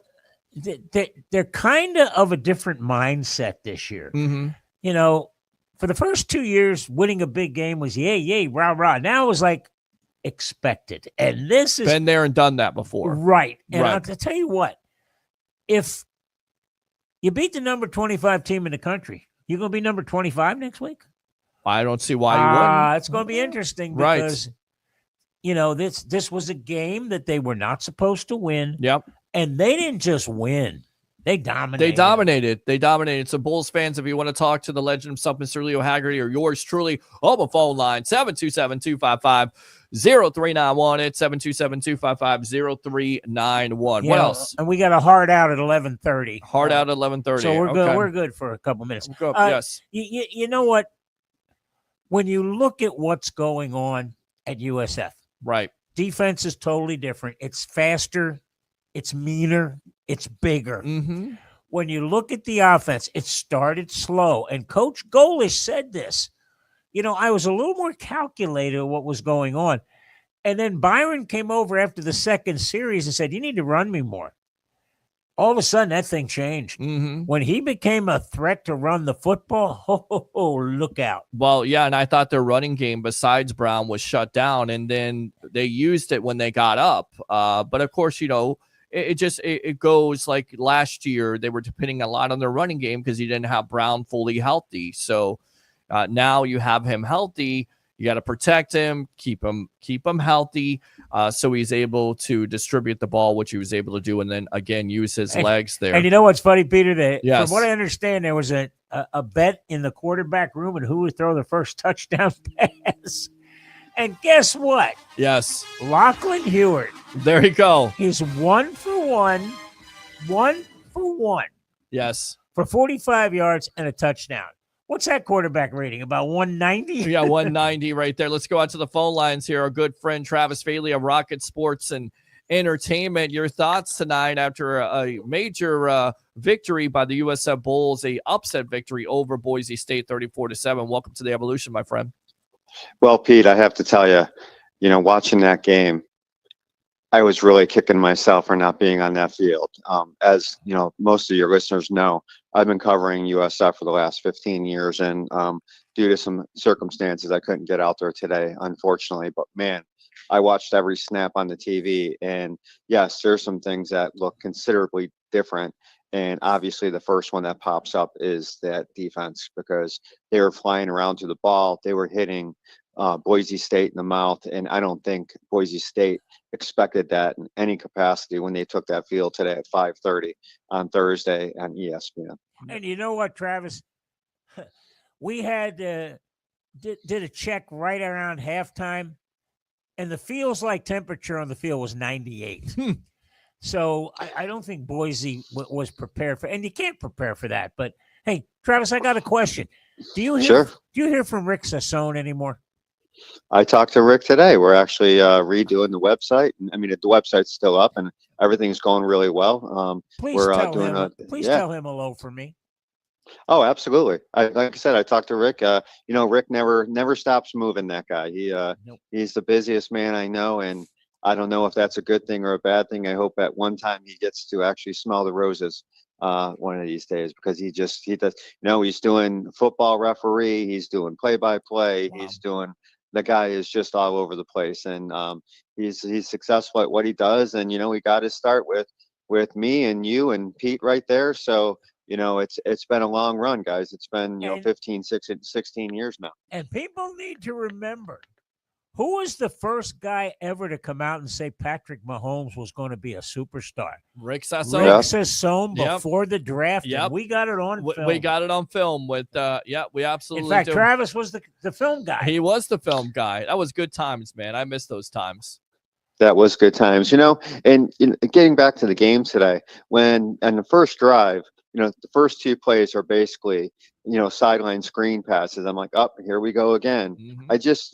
they're kind of a different mindset this year. For the first 2 years, winning a big game was yay, yay, rah, rah. Now it was like expected. And this is been there and done that before. Right. And I'll tell you what, if you beat the number 25 team in the country, You going to be number 25 next week? I don't see why you wouldn't. It's going to be interesting Right. because, this was a game that they were not supposed to win. Yep. And they didn't just win. They dominated. They dominated. So, Bulls fans, if you want to talk to the legend himself, Mr. Leo Haggerty, or yours truly, on the phone line, 727-255-0391. It's 727-255-0391. Yeah, What else? And we got a hard out at 11:30. Hard out at 11:30. So we're good. Okay. We're good for a couple minutes. Yes. You know what? When you look at what's going on at USF, Right. defense is totally different. It's faster. It's meaner. It's bigger. Mm-hmm. When you look at the offense, it started slow. And Coach Golish said this. I was a little more calculated at what was going on. And then Byron came over after the second series and said, you need to run me more. All of a sudden, that thing changed. Mm-hmm. When he became a threat to run the football, look out. Well, yeah, and I thought their running game besides Brown was shut down, and then they used it when they got up. But, of course, it goes like last year. They were depending a lot on their running game because he didn't have Brown fully healthy. So now you have him healthy. You got to protect him, keep him healthy, so he's able to distribute the ball, which he was able to do, and then again use his legs there. And you know what's funny, Peter? Yes. From what I understand, there was a bet in the quarterback room and who would throw the first touchdown pass. And guess what? Yes, Lachlan Heward. there you go. He's 1 for 1 Yes, for 45 yards and a touchdown. What's that quarterback rating? About 190? we got 190 right there. Let's go out to the phone lines here. Our good friend Travis Faley of Rocket Sports and Entertainment. Your thoughts tonight after a major victory by the USF Bulls, a upset victory over Boise State, 34-7. Welcome to the Evolution, my friend. Well, Pete, I have to tell you, watching that game, I was really kicking myself for not being on that field. As most of your listeners know, I've been covering USF for the last 15 years, and due to some circumstances, I couldn't get out there today, unfortunately. But man, I watched every snap on the TV, and yes, there's some things that look considerably different. And obviously, the first one that pops up is that defense, because they were flying around to the ball. They were hitting Boise State in the mouth, and I don't think Boise State expected that in any capacity when they took that field today at 5:30 on Thursday on ESPN. And you know what, Travis? We had did a check right around halftime, and the feels like temperature on the field was 98. So I don't think Boise was prepared for, and you can't prepare for that. But hey, Travis, I got a question. Do you hear from Rick Sassone anymore? I talked to Rick today. We're actually redoing the website. I mean, the website's still up and everything's going really well. Please we're tell doing him. Please tell him hello for me. Oh, absolutely. Like I said, I talked to Rick. Rick never stops moving. That guy. He's the busiest man I know, and I don't know if that's a good thing or a bad thing. I hope at one time he gets to actually smell the roses one of these days, because he does. He's doing football referee. He's doing play-by-play. Wow. He's doing. The guy is just all over the place, and he's successful at what he does. And he got his start with me and you and Pete right there. So it's been a long run, guys. It's been 15, 16 years now. And people need to remember, who was the first guy ever to come out and say Patrick Mahomes was going to be a superstar? Rick Sassone. Rick Sassone before the draft. Yep. We got it on film. We got it on film with, we absolutely In fact, do. Travis was the film guy. He was the film guy. That was good times, man. I miss those times. That was good times, and getting back to the game today, when on the first drive, the first two plays are basically, sideline screen passes. I'm like, here we go again. Mm-hmm. I just,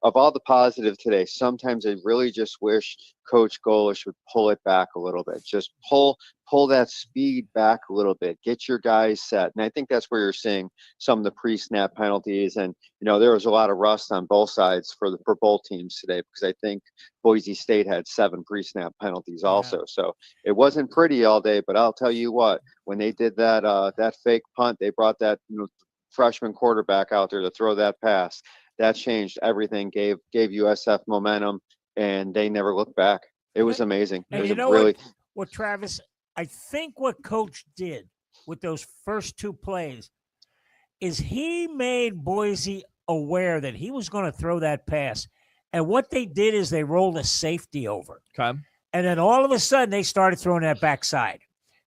of all the positive today, sometimes I really just wish Coach Golish would pull it back a little bit. Just pull that speed back a little bit. Get your guys set. And I think that's where you're seeing some of the pre-snap penalties. And, there was a lot of rust on both sides for both teams today, because I think Boise State had 7 pre-snap penalties also. Yeah. So it wasn't pretty all day, but I'll tell you what, when they did that fake punt, they brought that freshman quarterback out there to throw that pass. That changed everything, gave USF momentum, and they never looked back. It was amazing. And it was what, Travis, I think what Coach did with those first 2 plays, is he made Boise aware that he was going to throw that pass. And what they did is they rolled a safety over. Okay. And then all of a sudden they started throwing that backside.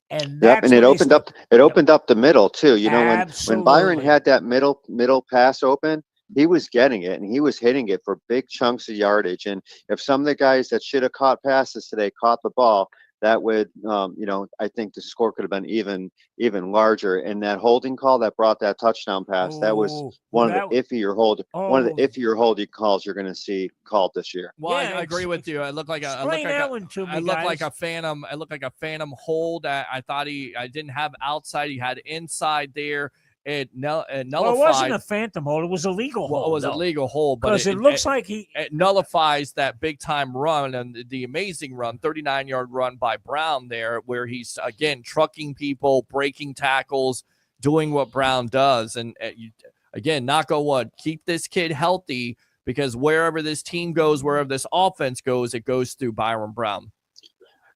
And Yep, that's and it when opened up. It opened up the middle too. You know, when Byron Absolutely. had that middle pass open, he was getting it and he was hitting it for big chunks of yardage. And if some of the guys that should have caught passes today caught the ball, that would, you know, I think the score could have been even larger. And that holding call that brought that touchdown pass, that was one of the iffier holding calls you're going to see called this year. Well, Yeah, I agree with you. I look like explain that one to me, I look like guys. a phantom. I look like a phantom hold. I thought I didn't have outside. He had inside there. It nullified. Well, it wasn't a phantom hold. It was a legal hold. Well, it was a legal hold, but because it looks like it nullifies that big time run and the amazing run, 39-yard run by Brown there, where he's again trucking people, breaking tackles, doing what Brown does, and again, knock on wood, keep this kid healthy because wherever this team goes, wherever this offense goes, it goes through Byrum Brown.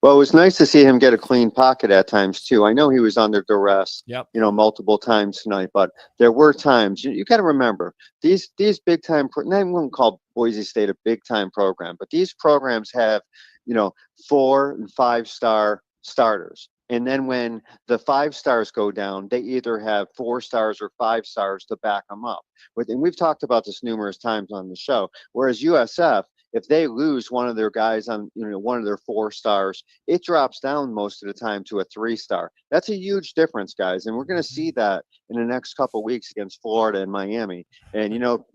Well, it was nice to see him get a clean pocket at times too. I know he was under duress, you know, multiple times tonight, but there were times you got to remember these big time. Not even call Boise State a big time program, but these programs have, you know, 4 and 5 star starters. And then when the 5 stars go down, they either have 4 stars or 5 stars to back them up. And we've talked about this numerous times on the show. Whereas USF, if they lose one of their guys on, you know, one of their 4 stars, it drops down most of the time to a 3 star. That's a huge difference, guys. And we're going to see that in the next couple of weeks against Florida and Miami. And, you know,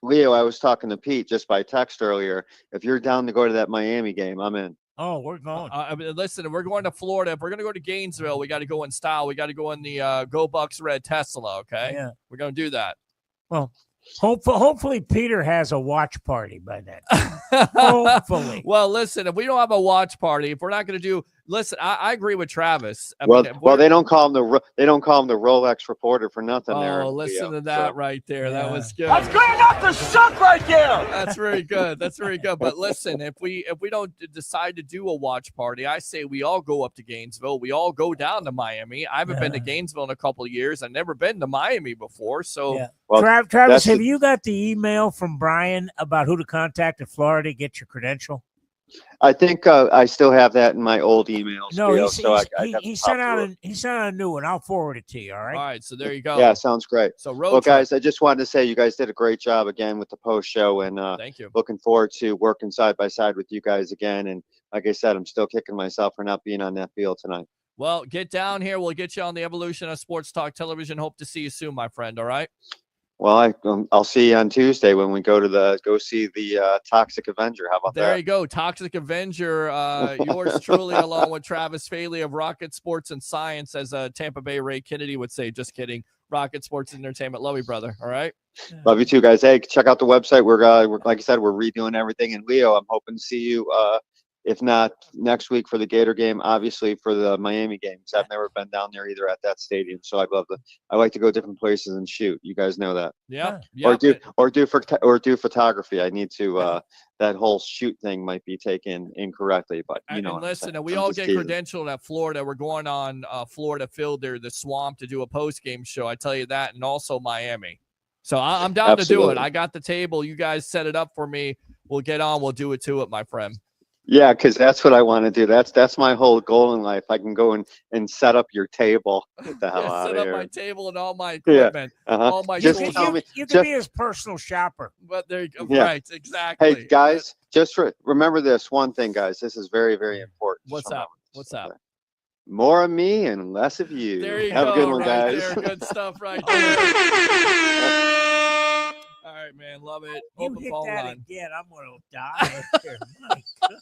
Leo, I was talking to Pete just by text earlier. If you're down to go to that Miami game, I'm in. Oh, we're going. Listen, we're going to Florida. If we're going to go to Gainesville, we got to go in style. We got to go in the Go Bucks Red Tesla, okay? Yeah. We're going to do that. Well, hopefully Peter has a watch party by then. Hopefully. Well, listen, if we don't have a watch party, if we're not going to do, listen, I agree with Travis. I Well, mean, they don't call him the Rolex reporter for nothing. Oh, listen to that right there. That was good. That's good enough to suck right there. That's very good. That's very good. But listen, if we don't decide to do a watch party, I say we all go up to Gainesville. We all go down to Miami. I haven't been to Gainesville in a couple of years. I've never been to Miami before. So, well, Travis, have you got the email from Brian about who to contact in Florida to get your credential? I think I still have that in my old emails. No, Leo, he sent out a new one. I'll forward it to you. All right. All right. So there you go. Yeah, sounds great. So, well, guys, I just wanted to say you guys did a great job again with the post show, and thank you. Looking forward to working side by side with you guys again. And like I said, I'm still kicking myself for not being on that field tonight. Well, get down here. We'll get you on the Evolution of Sports Talk Television. Hope to see you soon, my friend. All right. Well, I'll see you on Tuesday when we go see the Toxic Avenger. How about that? There you go. Toxic Avenger. Yours truly, along with Travis Faley of Rocket Sports and Science, as Tampa Bay Ray Kennedy would say. Just kidding. Rocket Sports and Entertainment. Love you, brother. All right. Love you too, guys. Hey, check out the website. We're like I said, we're redoing everything. And Leo, I'm hoping to see you, if not next week for the Gator game, obviously for the Miami games. I've never been down there either at that stadium, so I like to go different places and shoot. You guys know that. Yeah. Or do photography. I need to. That whole shoot thing might be taken incorrectly, but you know. And listen, we all get credentialed at Florida. We're going on Florida Field there, the Swamp, to do a post game show. I tell you that, and also Miami. So I'm down to do it. I got the table. You guys set it up for me. We'll get on. We'll do it to it, my friend. Yeah, because that's what I want to do. That's my whole goal in life. I can go and set up your table. Get the hell out of here. Set up my table and all my equipment. All my you can be his personal shopper. But there you go. Yeah. Right, exactly. Hey, guys, just remember this one thing, guys. This is very, very important. What's up? What's up? More of me and less of you. There you Have go. a good one, right guys. There. Good stuff right there. All right, man. Love it. You Open hit phone that line. again, I'm going to die. My God.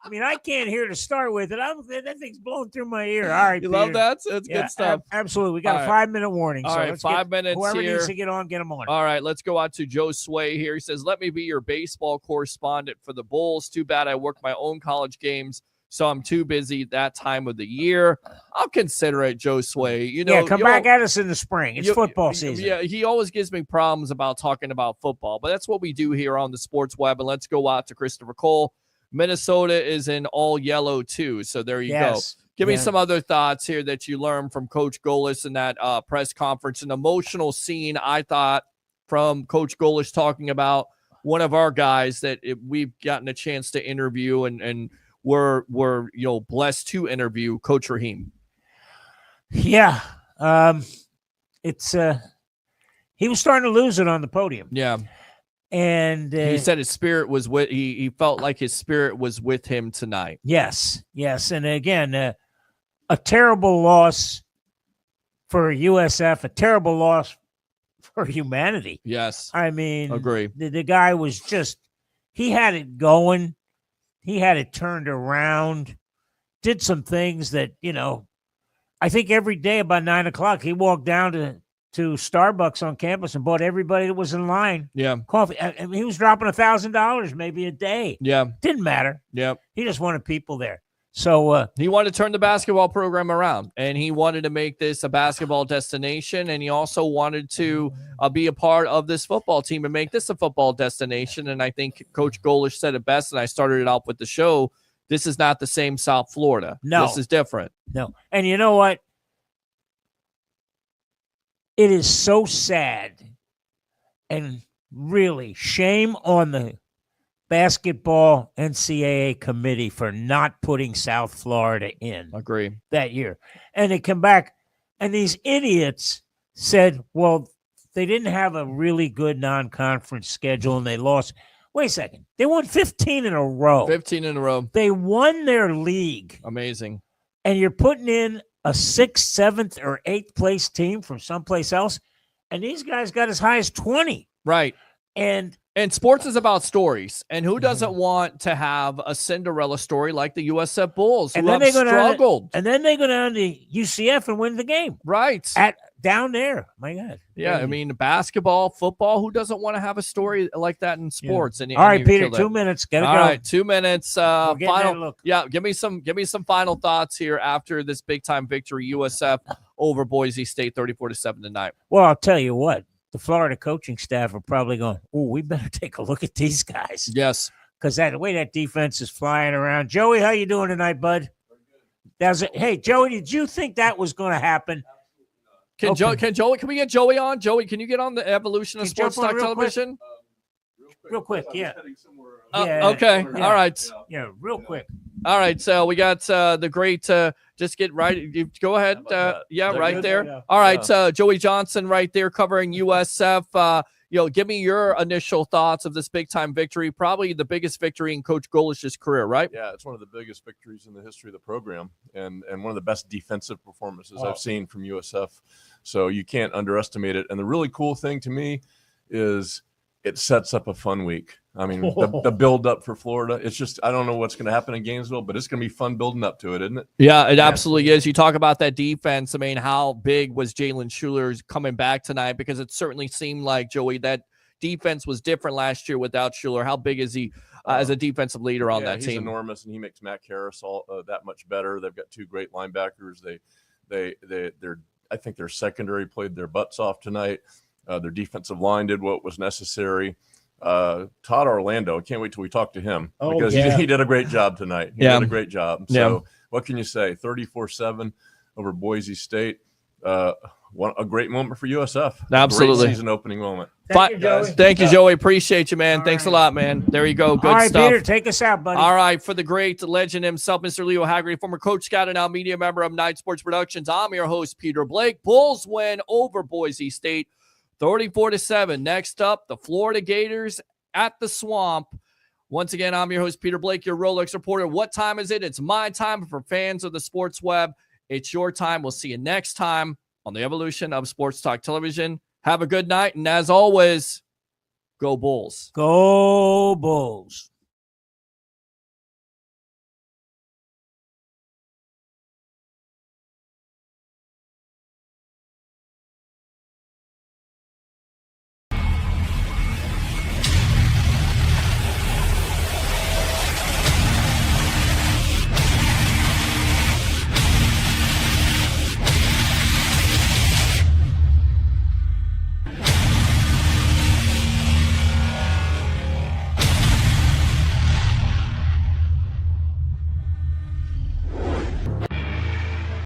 I mean, I can't hear to start with it. That thing's blowing through my ear. All right, You Peter. love that? It's good stuff. Absolutely. We got All a right. 5-minute warning. All so right, let's 5 minutes whoever here. needs to get on, get them on. All right, let's go out to Joe Sway here. He says, let me be your baseball correspondent for the Bulls. Too bad I work my own college games, so I'm too busy that time of the year. I'll consider it, Joe Sway. You know, come back at us in the spring. It's football season. Yeah, he always gives me problems about talking about football, but that's what we do here on the Sports Web. And let's go out to Christopher Cole. Minnesota is in all yellow too. So there you go. Yes. Give me Yeah. some other thoughts here that you learned from Coach Golis in that press conference. An emotional scene, I thought, from Coach Golis talking about one of our guys that we've gotten a chance to interview and we're blessed to interview, Coach Raheem. Yeah. It's he was starting to lose it on the podium. Yeah. And He said his spirit was with he felt like his spirit was with him tonight. yes. And again, a terrible loss for USF, a terrible loss for humanity. Yes. I mean, Agree. The guy was just, he had it going. He had it turned around, did some things that, I think every day about 9 o'clock, he walked down to Starbucks on campus and bought everybody that was in line Yeah. coffee. I mean, he was dropping $1,000 maybe a day. Yeah. Didn't matter. Yeah. He just wanted people there. So he wanted to turn the basketball program around, and he wanted to make this a basketball destination, and he also wanted to be a part of this football team and make this a football destination. And I think Coach Golis said it best, and I started it off with the show. This is not the same South Florida. No. This is different. No. And you know what? It is so sad and really shame on the basketball NCAA committee for not putting South Florida in Agree. that year. And they come back and these idiots said, well, they didn't have a really good non-conference schedule and they lost. Wait a second. They won 15 in a row. 15 in a row. They won their league. Amazing. And you're putting in a 6th, 7th, or 8th place team from someplace else. And these guys got as high as 20. Right. And sports is about stories. And who doesn't want to have a Cinderella story like the USF Bulls who have struggled? And then they go down to UCF and win the game. Right. Down there. My God. Yeah, I mean, basketball, football, who doesn't want to have a story like that in sports? Yeah. And all right, Peter, 2 minutes. Gotta go. All right, 2 minutes. We're getting that Final look. Yeah, give me some final thoughts here after this big time victory, USF over Boise State 34-7 tonight. Well, I'll tell you what. The Florida coaching staff are probably going, oh, we better take a look at these guys. Yes. Because the way that defense is flying around. Joey, how you doing tonight, bud? Hey, Joey, did you think that was going to happen? Can we get Joey on? Joey, can you get on the evolution of sports talk television? Real quick, yeah. Okay. Yeah. All right. Yeah, real quick. All right. So we got the great just get right. Go ahead. Right there. Yeah. All right. Joey Johnson right there covering USF. Give me your initial thoughts of this big time victory. Probably the biggest victory in Coach Golish's career, right? Yeah, it's one of the biggest victories in the history of the program and one of the best defensive performances I've seen from USF. So you can't underestimate it. And the really cool thing to me is it sets up a fun week. I mean, the build up for Florida, it's just, I don't know what's going to happen in Gainesville, but it's going to be fun building up to it, isn't it? Yeah, it absolutely is. You talk about that defense. I mean, how big was Jalen Schuler coming back tonight? Because it certainly seemed like, Joey, that defense was different last year without Schuler. How big is he as a defensive leader on that he's team? Enormous, and he makes Matt Karras all that much better. They've got two great linebackers. They're I think their secondary played their butts off tonight. Their defensive line did what was necessary. Todd Orlando, I can't wait till we talk to him because he did a great job tonight. He did a great job. So what can you say? 34-7 over Boise State. A great moment for USF. Absolutely. Great season opening moment. Thank you, Joey. Appreciate you, man. All Thanks a lot, man. There you go. Good All right, stuff. Peter, take us out, buddy. All right, for the great legend himself, Mr. Leo Haggerty, former Coach Scout and now media member of Night Sports Productions. I'm your host, Peter Blake. Bulls win over Boise State 34-7. Next up, the Florida Gators at the Swamp. Once again, I'm your host, Peter Blake, your Rolex reporter. What time is it? It's my time. For fans of the sports web, it's your time. We'll see you next time on the evolution of Sports Talk Television. Have a good night. And as always, go Bulls. Go Bulls.